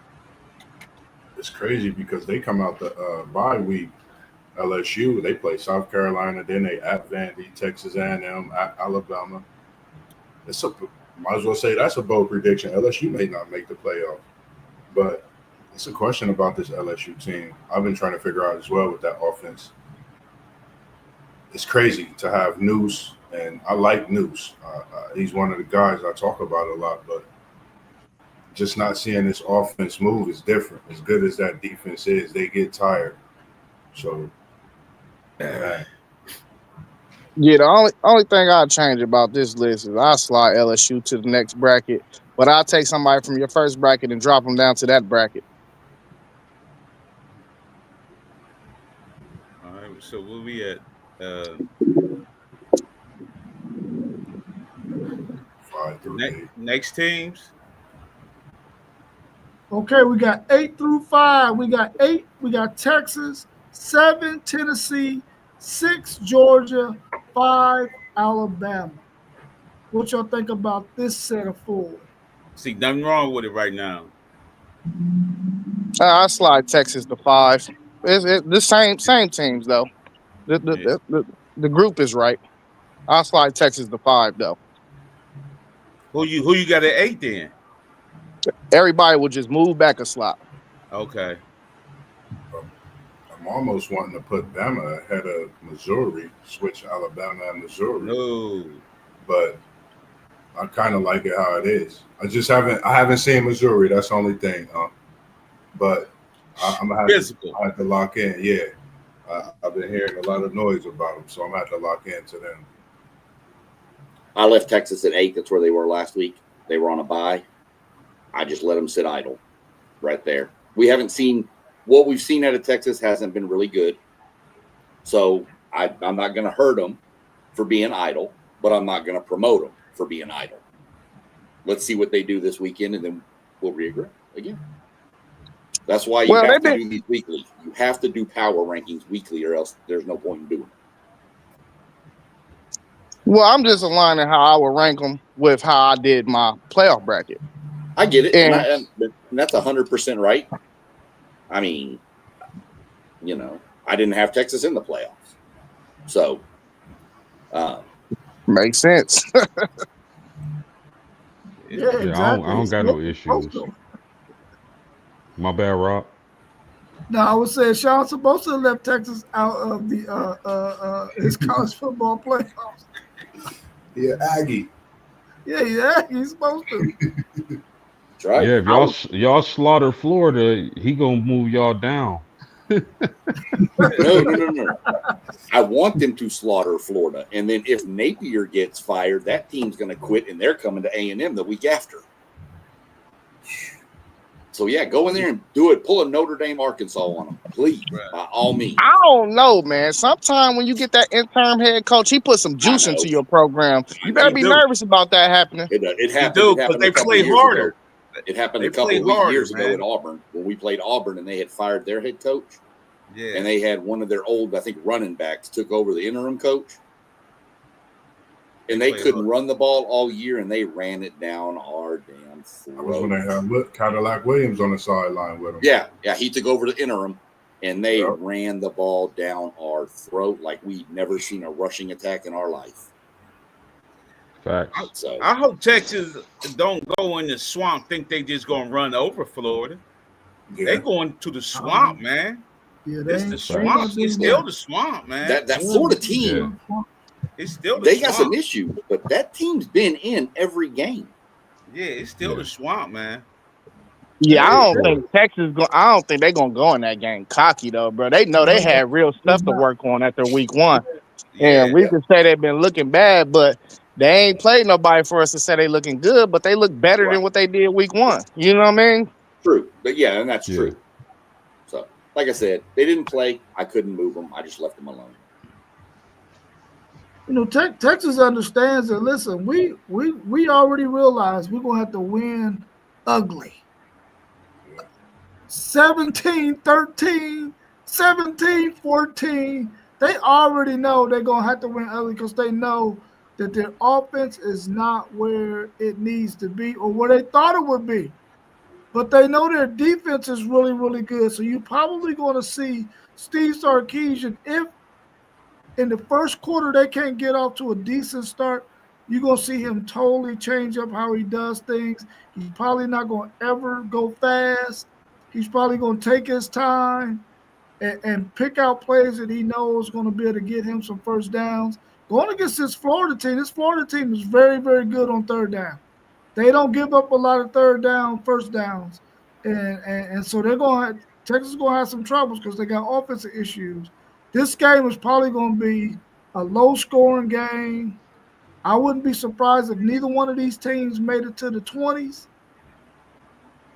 it's crazy because they come out the bye week. LSU, they play South Carolina, then they at Vandy, Texas A&M, at Alabama. Might as well say that's a bold prediction. LSU may not make the playoff, but it's a question about this LSU team. I've been trying to figure out as well with that offense. It's crazy to have Noose, and I like Noose. He's one of the guys I talk about a lot, but just not seeing this offense move is different. As good as that defense is, they get tired. So, yeah, the only thing I'd change about this list is I slide LSU to the next bracket, but I'll take somebody from your first bracket and drop them down to that bracket. All right, so we'll be at 5 through 8. Next teams. Okay, we got 8 through 5. We got 8. We got Texas, 7 Tennessee, 6 Georgia, 5 Alabama. What y'all think about this set of 4? See, nothing wrong with it right now. I slide Texas to 5. It's the same teams though. The group is right. I'll slide Texas to 5 though. Who you got at 8 then? Everybody will just move back a slot. Okay. I'm almost wanting to put Bama ahead of Missouri, switch Alabama and Missouri. No. But I kind of like it how it is. I haven't seen Missouri. That's the only thing. But I'm gonna have to lock in. Yeah, I've been hearing a lot of noise about them, so I'm gonna have to lock into them. I left Texas at 8. That's where they were last week. They were on a bye. I just let them sit idle right there. We haven't seen what we've seen out of Texas hasn't been really good. So I'm not going to hurt them for being idle, but I'm not going to promote them for being idle. Let's see what they do this weekend, and then we'll reagree again. That's why you have to do these weekly. You have to do power rankings weekly, or else there's no point in doing it. Well, I'm just aligning how I would rank them with how I did my playoff bracket. I get it, And and that's 100% right. I mean, I didn't have Texas in the playoffs, so makes sense. Yeah, Yeah, exactly. I don't It's got no supposed issues. to. My bad, Rob. No, I would say Sean's supposed to have left Texas out of the his college football playoffs. Yeah, Aggie. Yeah, he's supposed to. that's right. Yeah, if y'all slaughter Florida, he gonna move y'all down. No. I want them to slaughter Florida, and then if Napier gets fired, that team's going to quit, and they're coming to A&M the week after. So yeah, go in there and do it. Pull a Notre Dame, Arkansas on them, please, by all means. I don't know, man. Sometimes when you get that interim head coach, he put some juice into your program. You better be nervous about that happening. It happened. do, It happened they a couple play of years harder. ago. It happened They a couple play harder, years ago man. at Auburn when we played Auburn, and they had fired their head coach, Yeah. and they had one of their old, I think, running backs took over the interim coach. And they couldn't run the ball all year, and they ran it down our damn throat. That was when they had Cadillac Williams on the sideline with them. Yeah, he took over the interim, and they ran the ball down our throat like we'd never seen a rushing attack in our life. Facts. So I hope Texas don't go in the swamp, think they just gonna run over Florida. Yeah. They going to the swamp, man. Yeah, It's the swamp. It's still the swamp, man. That Florida team, it's still they got some issues, but that team's been in every game. Yeah, it's still the swamp, man. Yeah, I don't think Texas. I don't think they're gonna go in that game cocky though, bro. They know they had real stuff to work on after week one, and we can say they've been looking bad, but they ain't played nobody for us to say they looking good. But they look better than what they did week one. You know what I mean? True, but yeah, and that's true. So, like I said, they didn't play. I couldn't move them. I just left them alone. You know, Texas understands that. Listen, we already realized we're gonna have to win ugly. 17-13, 17-14. They already know they're gonna have to win ugly because they know that their offense is not where it needs to be or where they thought it would be. But they know their defense is really, really good. So you're probably going to see Steve Sarkisian, if in the first quarter they can't get off to a decent start, you're going to see him totally change up how he does things. He's probably not going to ever go fast. He's probably going to take his time and pick out plays that he knows is going to be able to get him some first downs. Going against this Florida team is very, very good on third down. They don't give up a lot of first downs. And so Texas is going to have some troubles because they got offensive issues. This game is probably going to be a low-scoring game. I wouldn't be surprised if neither one of these teams made it to the 20s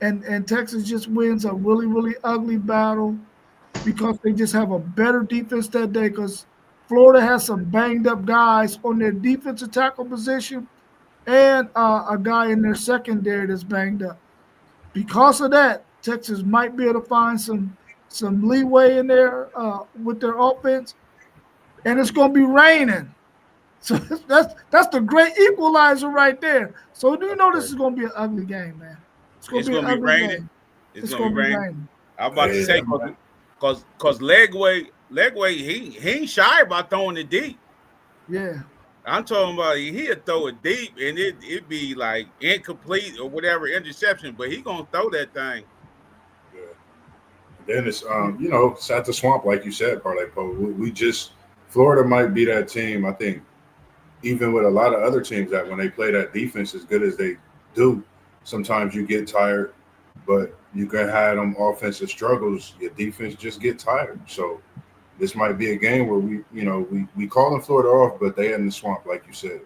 and Texas just wins a really, really ugly battle because they just have a better defense that day because Florida has some banged-up guys on their defensive tackle position and a guy in their secondary that's banged up. Because of that, Texas might be able to find some leeway in there with their offense, and it's going to be raining. So that's the great equalizer right there. So do you know this is going to be an ugly game, man? It's going to be raining. Game. It's going to be raining. I'm about to say because Legway he ain't shy about throwing it deep. Yeah. I'm talking about he'll throw it deep and it be like incomplete or whatever interception, but he gonna throw that thing. Yeah. Then it's it's at the swamp, like you said, Parlay Poe. Florida might be that team. I think even with a lot of other teams that when they play that defense as good as they do, sometimes you get tired, but you can have them offensive struggles. Your defense just get tired. So this might be a game where we calling Florida off, but they in the swamp, like you said.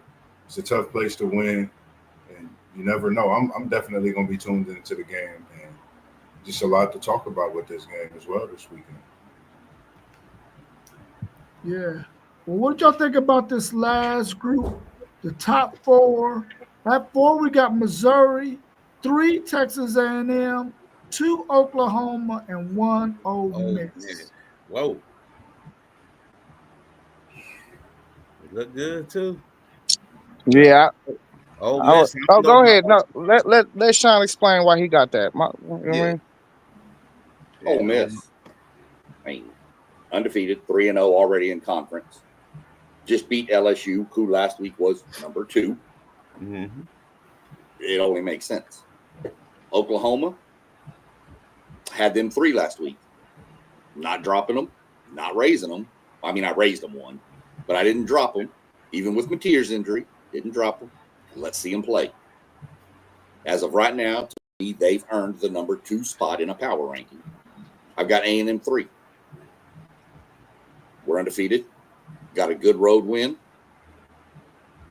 It's a tough place to win, and you never know. I'm definitely going to be tuned into the game, and just a lot to talk about with this game as well this weekend. Yeah. Well, what did y'all think about this last group, the top four? At 4, we got Missouri, 3 Texas A&M, 2 Oklahoma, and 1 Ole Miss. Man. Whoa. It look good too. Yeah. Ole Miss. I don't know Go ahead. about. No, let Sean explain why he got that. You know what I Yeah. mean? Ole Yeah, Miss. I mean, undefeated, 3-0 already in conference. Just beat LSU, who last week was number 2. mm-hmm. It only makes sense. Oklahoma had them 3 last week. Not dropping them, not raising them. I mean, I raised them 1, but I didn't drop them. Even with Mateer's injury, didn't drop them. Let's see them play. As of right now, to me, they've earned the number 2 spot in a power ranking. I've got A&M 3. We're undefeated. Got a good road win.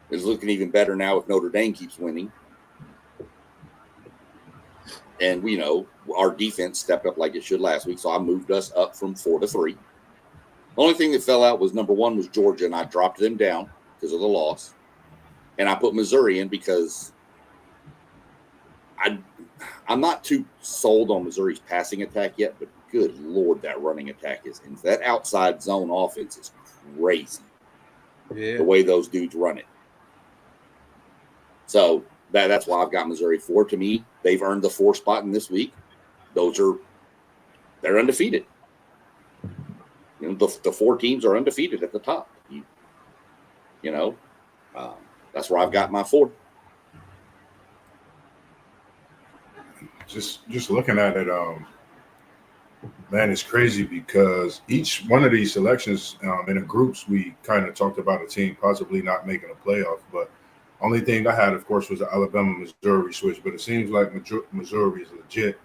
It's looking even better now if Notre Dame keeps winning. And we know our defense stepped up like it should last week, so I moved us up from 4 to 3. The only thing that fell out was number 1 was Georgia, and I dropped them down because of the loss. And I put Missouri in because I'm not too sold on Missouri's passing attack yet, but good Lord, that running attack is in. That outside zone offense is crazy. Yeah. The way those dudes run it. So that's why I've got Missouri 4. To me, they've earned the 4 spot in this week. They're undefeated. You know, the 4 teams are undefeated at the top. That's where I've got my 4. Just looking at it, man, it's crazy because each one of these selections in the groups, we kind of talked about a team possibly not making a playoff. But only thing I had, of course, was the Alabama-Missouri switch. But it seems like Missouri is legit.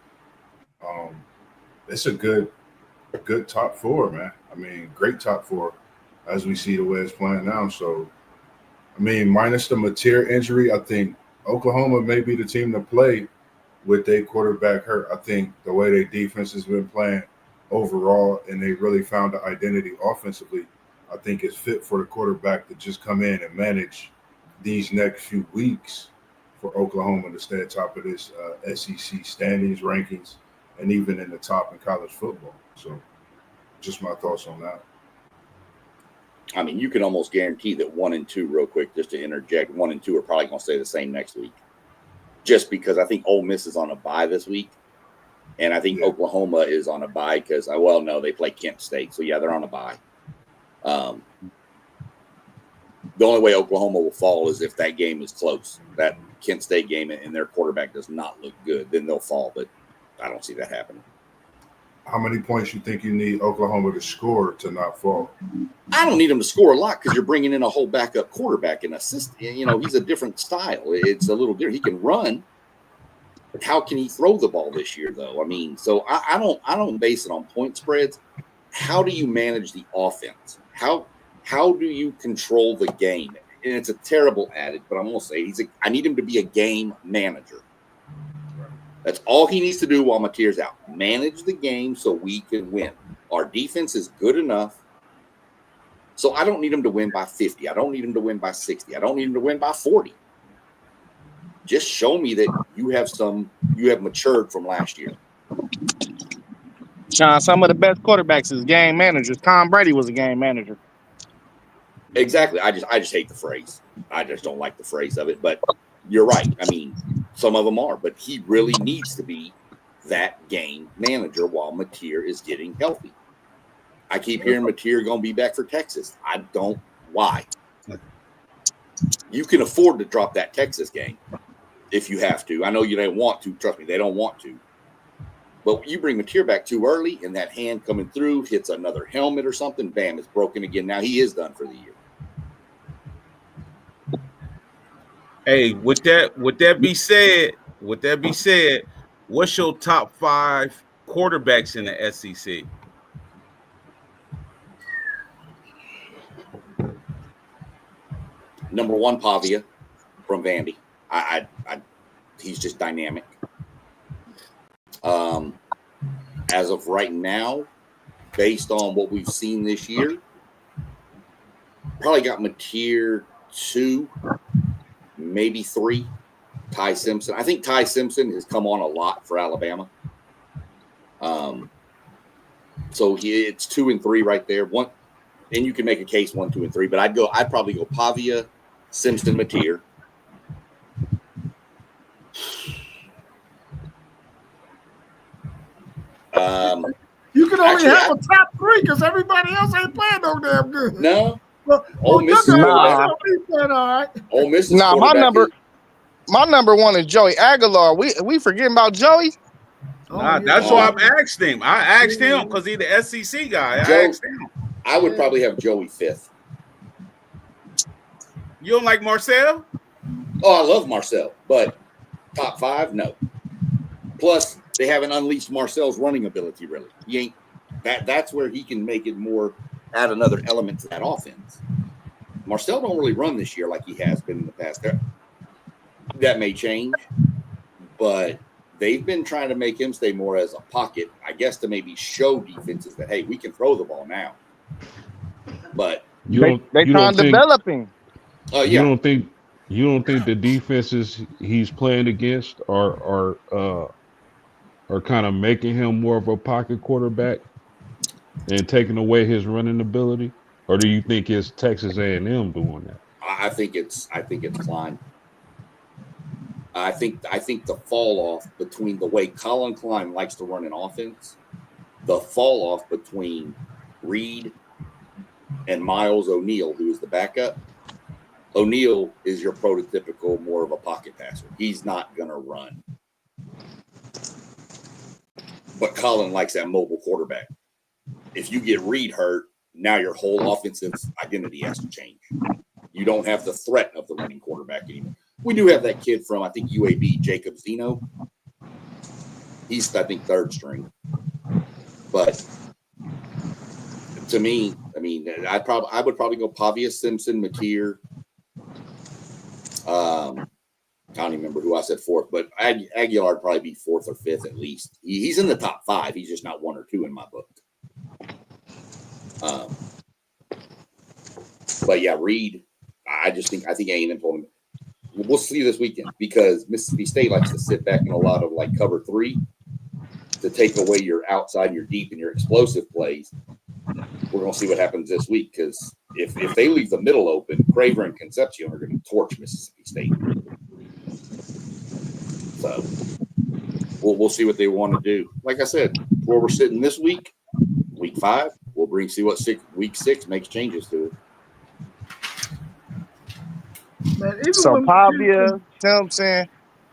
It's a good top 4, man. I mean, great top 4 as we see the way it's playing now. So, I mean, minus the Mateer injury, I think Oklahoma may be the team to play with their quarterback hurt. I think the way their defense has been playing overall, and they really found the identity offensively, I think it's fit for the quarterback to just come in and manage these next few weeks for Oklahoma to stay at top of this SEC standings, rankings, and even in the top in college football. So just my thoughts on that. I mean, you can almost guarantee that 1 and 2, real quick, just to interject, 1 and 2 are probably going to stay the same next week. Just because I think Ole Miss is on a bye this week. And I think Oklahoma is on a bye because, no, they play Kent State. So, yeah, they're on a bye. The only way Oklahoma will fall is if that game is close. That Kent State game and their quarterback does not look good. Then they'll fall, but I don't see that happening. How many points you think you need Oklahoma to score to not fall? I don't need him to score a lot because you're bringing in a whole backup quarterback and assist. You know, he's a different style. It's a little different. He can run. How can he throw the ball this year, though? I mean, so I don't base it on point spreads. How do you manage the offense? How do you control the game? And it's a terrible adage, but I'm going to say I need him to be a game manager. That's all he needs to do while Mateer's out. Manage the game so we can win. Our defense is good enough. So I don't need him to win by 50. I don't need him to win by 60. I don't need him to win by 40. Just show me that you have matured from last year. Sean, some of the best quarterbacks is game managers. Tom Brady was a game manager. Exactly. I just hate the phrase. I just don't like the phrase of it. But you're right. I mean, some of them are, but he really needs to be that game manager while Mateer is getting healthy. I keep hearing Mateer going to be back for Texas. I don't. Why? You can afford to drop that Texas game if you have to. I know you don't want to. Trust me, they don't want to. But you bring Mateer back too early, and that hand coming through hits another helmet or something. Bam, it's broken again. Now he is done for the year. Hey, with that be said, what's your top 5 quarterbacks in the SEC? Number 1, Pavia from Vandy. He's just dynamic. As of right now, based on what we've seen this year, probably got Mateer 2, maybe 3. Ty Simpson. I think Ty Simpson has come on a lot for Alabama. So it's 2 and 3 right there. One, and you can make a case 1, 2, and 3. But I'd probably go Pavia, Simpson, Mateer. You can only Actually, have a top 3 because everybody else ain't playing no damn good. No, Well, Ole Miss is quarterback. playing all right. Ole Miss is Nah, my quarterback. my number 1 is Joey Aguilar. We forgetting about Joey? Nah, yeah. that's why I asked him. I asked him because he's the SEC guy. I asked him. I would probably have Joey 5th. You don't like Marcel? Oh, I love Marcel, but top 5, no. Plus, they haven't unleashed Marcel's running ability, really. He ain't that's where he can make it more, add another element to that offense. Marcel don't really run this year like he has been in the past. That may change, but they've been trying to make him stay more as a pocket, I guess, to maybe show defenses that, hey, we can throw the ball now. But They trying to develop him. Yeah. You don't think the defenses he's playing against are kind of making him more of a pocket quarterback and taking away his running ability, or do you think it's Texas A&M doing that? I think it's Klein. I think the fall off between the way Colin Klein likes to run an offense, the fall off between Reed and Miles O'Neill, who is the backup. O'Neill is your prototypical more of a pocket passer. He's not going to run. But Colin likes that mobile quarterback. If you get Reed hurt, now your whole offensive identity has to change. You don't have the threat of the running quarterback anymore. We do have that kid from, I think, UAB, Jacob Zeno. He's, I think, 3rd string. But to me, I mean, I would probably go Pavia, Simpson, Mateer. I don't even remember who I said 4th, but Aguilar would probably be 4th or 5th at least. He's in the top 5. He's just not 1 or 2 in my book. But yeah, Reed, I think A&M told him. We'll see this weekend because Mississippi State likes to sit back in a lot of like cover 3 to take away your outside and your deep and your explosive plays. We're going to see what happens this week because if they leave the middle open, Craver and Concepcion are going to torch Mississippi State. So we'll see what they want to do. Like I said, where we're sitting this week, week 5, we'll see what week 6 makes changes to it. Man, so Pavia, Simpson,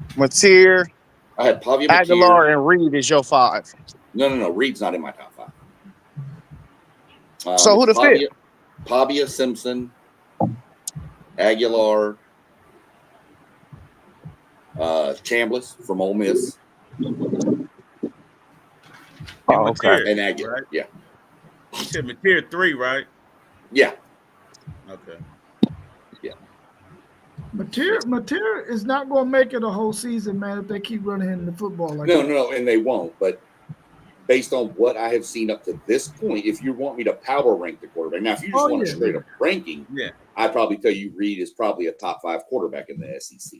Mateer, I had Pavia, Aguilar, Mateer. and Reed is your 5. No. Reed's not in my top 5. So who the 5th? Pavia, Simpson, Aguilar, Chambliss from Ole Miss. Oh, okay. And Aguilar, right? Yeah. You said Mateer 3, right? Yeah. Okay. Yeah. Mateer is not going to make it a whole season, man, if they keep running in the football like that. No, and they won't. But based on what I have seen up to this point, if you want me to power rank the quarterback, now if you just want a straight up ranking, I'd probably tell you Reed is probably a top 5 quarterback in the SEC.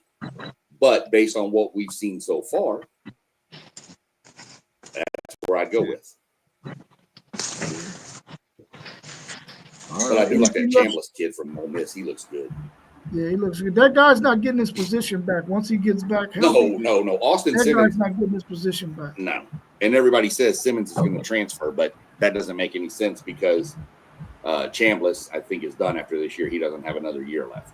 But based on what we've seen so far, that's where I'd go with. But I do like that Chambliss kid from Ole Miss. He looks good. Yeah, he looks good. That guy's not getting his position back. Once he gets back healthy, No. Austin that Simmons. Guy's not getting his position back. No. And everybody says Simmons is going to transfer, but that doesn't make any sense because Chambliss, I think, is done after this year. He doesn't have another year left.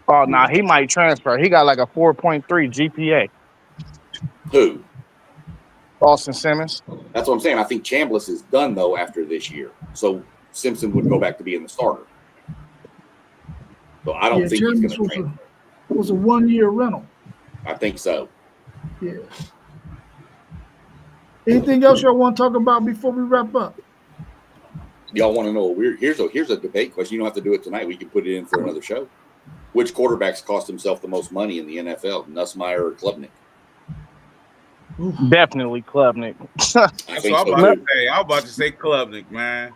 Oh, no, he might transfer. He got like a 4.3 GPA. Who? Austin Simmons. That's what I'm saying. I think Chambliss is done, though, after this year. So Simpson would go back to being the starter. So I don't think he's going to transfer. It was a 1-year rental. I think so. Yeah. Anything else y'all want to talk about before we wrap up? Y'all want to know? Here's a debate question. You don't have to do it tonight. We can put it in for another show. Which quarterbacks cost himself the most money in the NFL, Nussmeier or Klubnik? Definitely Klubnik. I was about to say Klubnik, man.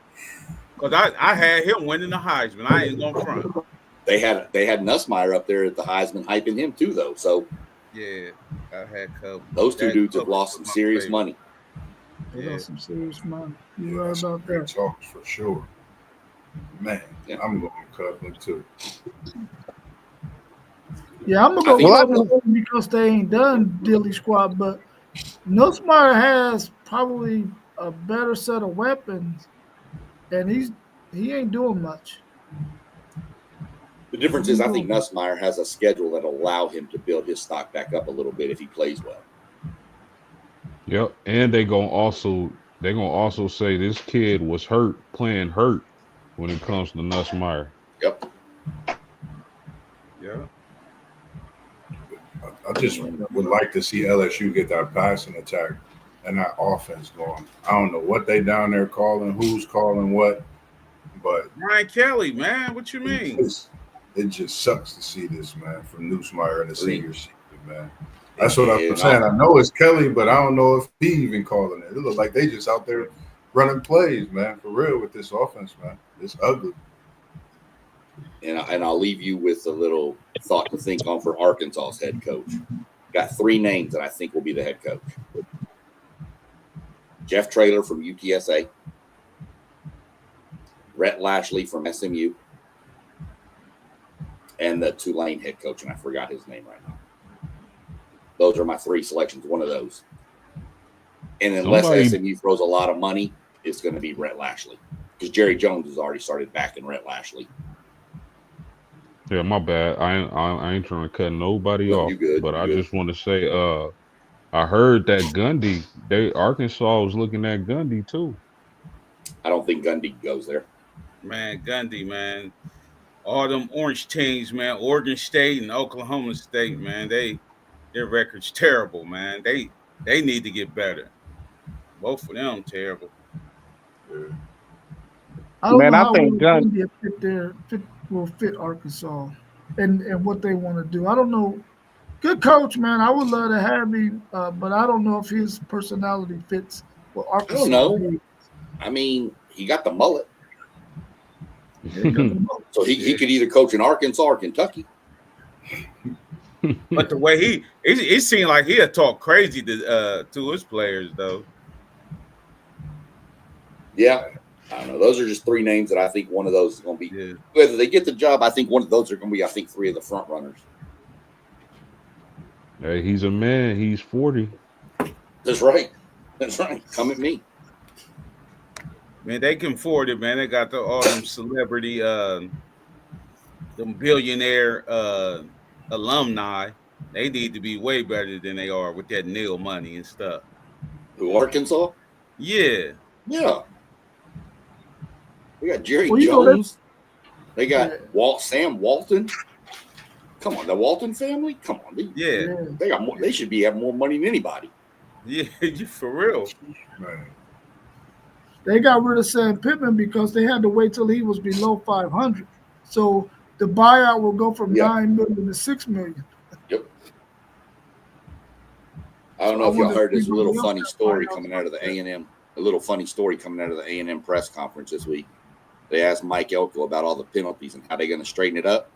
Because I had him winning the Heisman. I ain't going front. They had Nussmeier up there at the Heisman hyping him too, though. So yeah, I had Klubnik. Those two dudes have lost some serious money. They lost some serious money. You're right about that. Talks for sure. Man, I'm going Klubnik too. Yeah, I'm I gonna think- go Well, with them because they ain't done Dilly Squad, but Nussmeier has probably a better set of weapons, and he ain't doing much. The difference is I think Nussmeier has a schedule that'll allow him to build his stock back up a little bit if he plays well. Yep. And they're gonna also say this kid was playing hurt when it comes to Nussmeier. Yep. Yeah. I just would like to see LSU get that passing attack and that offense going. I don't know what they down there calling, who's calling what, but Ryan Kelly, man, what you mean? it just sucks to see this, man, from Nussmeier in the senior season, man. That's what I'm saying. I know it's Kelly, but I don't know if he even calling it. It looks like they just out there running plays, man, for real with this offense, man. It's ugly. And I'll leave you with a little thought to think on for Arkansas's head coach. Got 3 names that I think will be the head coach. Jeff Traylor from UTSA, Rhett Lashley from SMU, and the Tulane head coach, and I forgot his name right now. Those are my 3 selections, one of those. And unless SMU throws a lot of money, it's going to be Rhett Lashley because Jerry Jones has already started backing Rhett Lashley. Yeah, my bad. I ain't trying to cut nobody No, off, you good, but you I good. just want to say, I heard that Gundy, Arkansas was looking at Gundy too. I don't think Gundy goes there. Man, Gundy, man. All them orange teams, man, Oregon State and Oklahoma State, man, their record's terrible, man. They need to get better. Both of them terrible. I don't Man, know I how think well India will fit Arkansas and what they want to do. I don't know. Good coach, man. I would love to have him, but I don't know if his personality fits what Arkansas. I don't know. needs. I mean, he got the mullet. Yeah, he got the most. So he could either coach in Arkansas or Kentucky. But the way it seemed like he'd talk crazy to his players, though. Yeah. I don't know. Those are just 3 names that I think one of those is going to be. Yeah. Whether they get the job, I think one of those are going to be, I think, 3 of the front runners. Hey, he's a man. He's 40. That's right. That's right. Come at me. Man, they can afford it, man. They got all them celebrity, them billionaire alumni. They need to be way better than they are with that nil money and stuff. Who, Arkansas? Yeah. Yeah. We got Jerry Well, you know, Jones. They got Sam Walton. Come on, the Walton family. Come on, they got more. They should have more money than anybody. Yeah, you for real. Man. They got rid of Sam Pittman because they had to wait till he was below 500. So the buyout will go from 9 million to 6 million. Yep. I don't know if y'all heard this little funny story coming out of the A&M. A little funny story coming out of the A&M press conference this week. They asked Mike Elko about all the penalties and how they're going to straighten it up.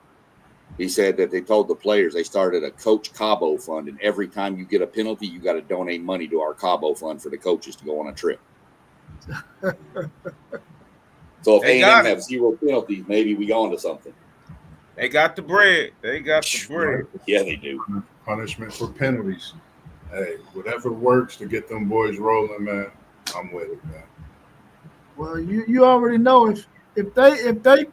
He said that they told the players they started a Coach Cabo fund, and every time you get a penalty, you got to donate money to our Cabo fund for the coaches to go on a trip. So if A&M have 0 penalties, maybe we go on to something. They got the bread. They got the bread. Yeah, they do. Punishment for penalties. Hey, whatever works to get them boys rolling, man, I'm with it, man. Well, you already know if they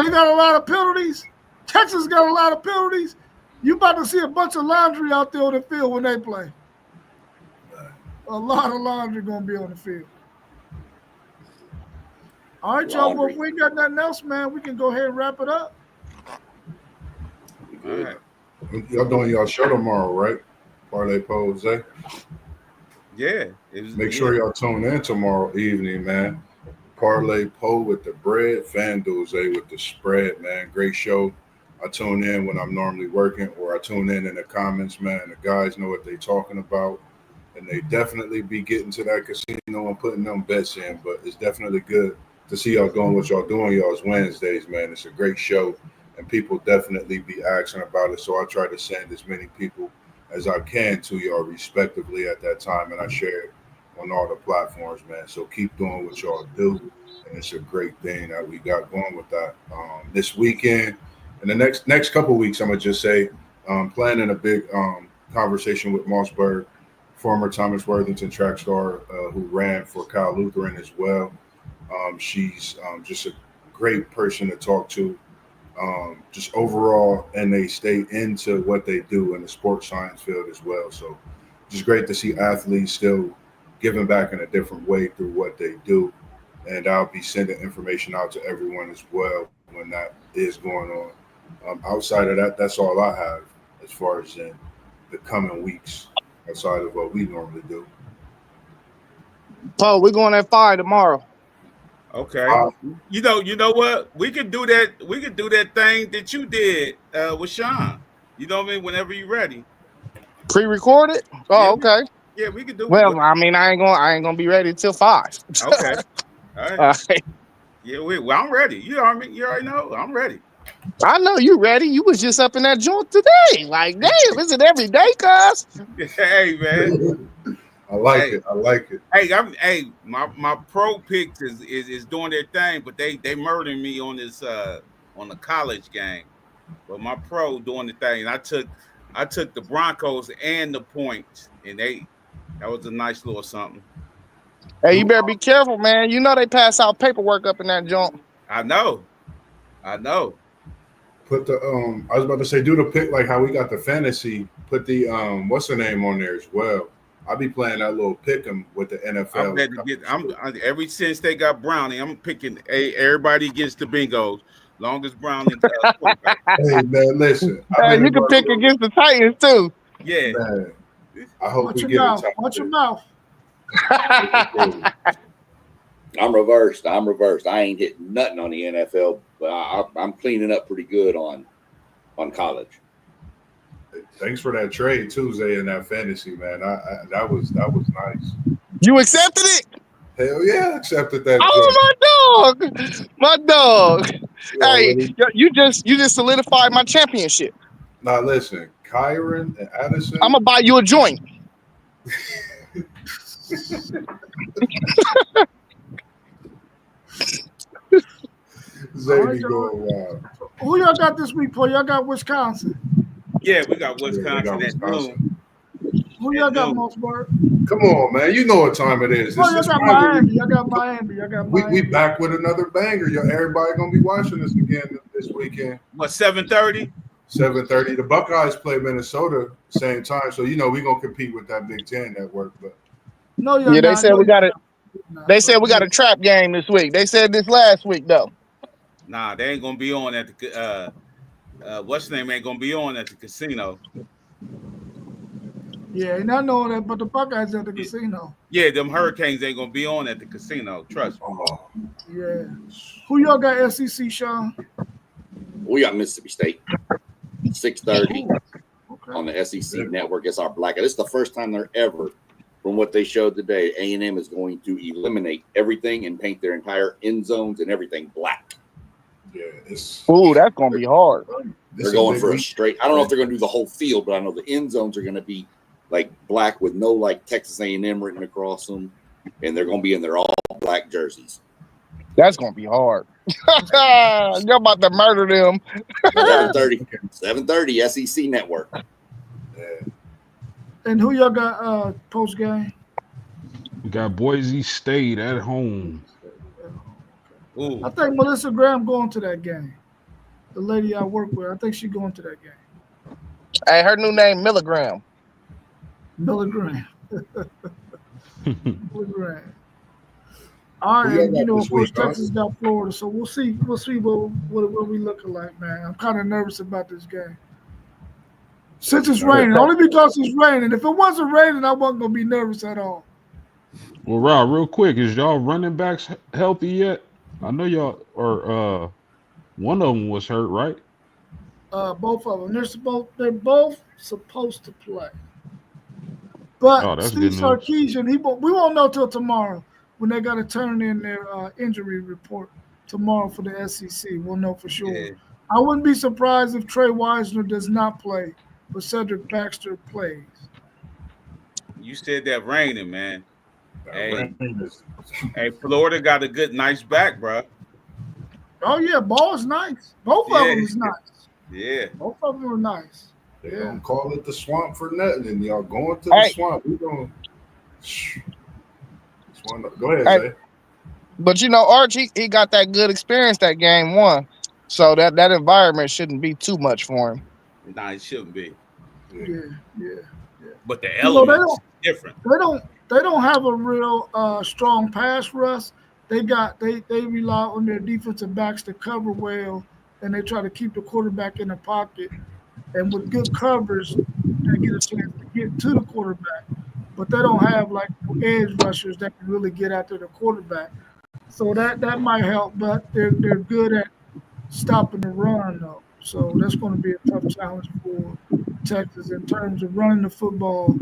got a lot of penalties, Texas got a lot of penalties. You about to see a bunch of laundry out there on the field when they play. A lot of laundry gonna be on the field. All right, y'all. Well, if we ain't got nothing else, man, we can go ahead and wrap it up. All right. Y'all doing y'all show tomorrow, right? Parlay Pose. Yeah. Make sure y'all tune in tomorrow evening, man. Parlay Poe with the bread, FanDuel with the spread, man. Great show. I tune in when I'm normally working, or I tune in the comments, man. The guys know what they talking about, and they definitely be getting to that casino and putting them bets in. But it's definitely good to see y'all doing what y'all doing y'all's Wednesdays, man. It's a great show, and people definitely be asking about it. So I try to send as many people as I can to y'all respectively at that time, and I share it on all the platforms, man. So keep doing what y'all do, and it's a great thing that we got going with that. This weekend, in the next couple of weeks, I'm gonna just say, planning a big conversation with Mossberg, former Thomas Worthington track star who ran for Kyle Lutheran as well. She's just a great person to talk to. Just overall, and they stay into what they do in the sports science field as well. So just great to see athletes still giving back in a different way through what they do. And I'll be sending information out to everyone as well when that is going on. Outside of that, that's all I have as far as in the coming weeks outside of what we normally do. Paul, we're going at 5 tomorrow. Okay. You know what? We could do that. We could do that thing that you did with Sean. You know what I mean? Whenever you're ready. Pre-recorded? Oh, okay. Yeah, we could do it. Well, I mean, I ain't gonna be ready till 5. Okay. All right. All right. Yeah, well, I'm ready. You already know. I'm ready. I know you ready. You was just up in that joint today. Like, damn, is it every day, cuz? Hey, man. I like it. I like it. Hey, my pro picks is doing their thing, but they murdered me on this on the college game. But my pro doing the thing. I took the Broncos and the points, and that was a nice little something. Hey, you better be careful, man. You know they pass out paperwork up in that joint. I know. Put the I was about to say, do the pick like how we got the fantasy. Put the what's the name on there as well. I'll be playing that little pick 'em with the NFL. Ever since they got Brownie, I'm picking everybody against the Bengals. Long as Brownie. Hey man, listen. Hey, you can pick against the Titans too. Yeah. Man, I hope Watch we your get mouth. it. Watch your mouth. I'm reversed. I ain't hitting nothing on the NFL, but I'm cleaning up pretty good on college. Thanks for that trade too, Zay, in that fantasy, man. That was nice. You accepted it? Hell yeah, I accepted that. Oh, my dog. Hey, Already. you just solidified my championship. Now listen, Kyron and Addison. I'm gonna buy you a joint. Zay All right, be going wild. Who y'all got this week, Paul? Y'all got Wisconsin. Yeah, we got Wisconsin at noon. Who y'all got, Mossberg? Come on, man. You know what time it is. Oh, y'all got Miami. Y'all got Miami. We back with another banger. Everybody gonna be watching this again this weekend. What, 7:30? 7:30. The Buckeyes play Minnesota same time, so we gonna compete with that Big Ten network. But no, yeah, they said we got it. They said we got a trap game this week. They said this last week though. Nah, they ain't gonna be on at the what's the name ain't gonna be on at the casino. Yeah, and I know that, but the Buckeyes at the casino. Yeah, them Hurricanes ain't gonna be on at the casino. Trust me. oh, Yeah. Who y'all got SEC, Sean? We got Mississippi State, 6:30 Okay. on the SEC network. It's our blackout. It's the first time they're ever, from what they showed today, A&M is going to eliminate everything and paint their entire end zones and everything black. yeah, it's Ooh, that's gonna be hard. They're going for a straight. I don't know if they're going to do the whole field, but I know the end zones are going to be like black with no like Texas A&M written across them, and they're going to be in their all black jerseys. That's gonna be hard. You're about to murder them. 7:30 SEC network. Yeah. And who y'all got post game? We got Boise State at home. Ooh. I think Melissa Graham going to that game. The lady I work with, I think she going to that game. Hey, her new name Milligram. Milligram. Milligram. All Who right, y'all got of this course, week, huh? Texas got Florida, so we'll see what we looking like, man. I'm kind of nervous about this game. Since it's raining, only because it's raining. If it wasn't raining, I wasn't gonna be nervous at all. Well, Rob, real quick, is y'all running backs healthy yet? I know y'all or one of them was hurt, right? Both of them. They're both supposed to play. But Oh, that's Steve good news. Sarkisian, we won't know till tomorrow when they got to turn in their injury report tomorrow for the SEC. We'll know for sure. Yeah. I wouldn't be surprised if Trey Wisner does not play, but Cedric Baxter plays. You said that raining, man. Hey, Rain is- hey, Florida got a nice back, bro. Oh, yeah, ball is nice. Both of them is nice. Yeah. Both of them were nice. They Yeah. don't call it the swamp for nothing, and y'all going to the Hey. swamp. We going. Go ahead, Hey. Zay. But Arch, he got that good experience that game one, so that environment shouldn't be too much for him. Nah, it shouldn't be. Yeah. But the They elements different. don't have a real strong pass rush. They rely on their defensive backs to cover well, and they try to keep the quarterback in the pocket. And with good covers, they get a chance to get to the quarterback. But they don't have like edge rushers that can really get after the quarterback. So that might help, but they're good at stopping the run though. So that's going to be a tough challenge for Texas in terms of running the football.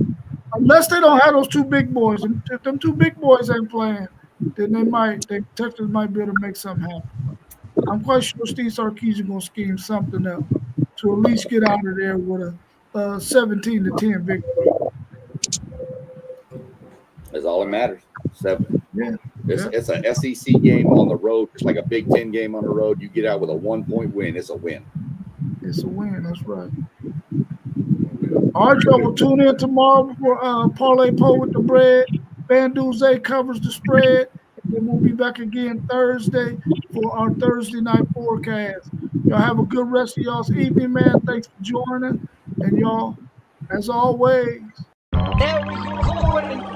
Unless they don't have those two big boys, and if them two big boys ain't playing, then Texas might be able to make something happen. But I'm quite sure Steve Sarkisian going to scheme something up to at least get out of there with a 17-10 victory. That's all that matters. 7. Yeah. It's a SEC game on the road, just like a Big Ten game on the road. You get out with a 1-point win. It's a win. It's a win. That's right. All right, y'all will tune in tomorrow for Parlay Poll with the Bread. FanDuel Zay covers the spread. And then we'll be back again Thursday for our Thursday night forecast. Y'all have a good rest of y'all's evening, man. Thanks for joining. And y'all, as always, There we go.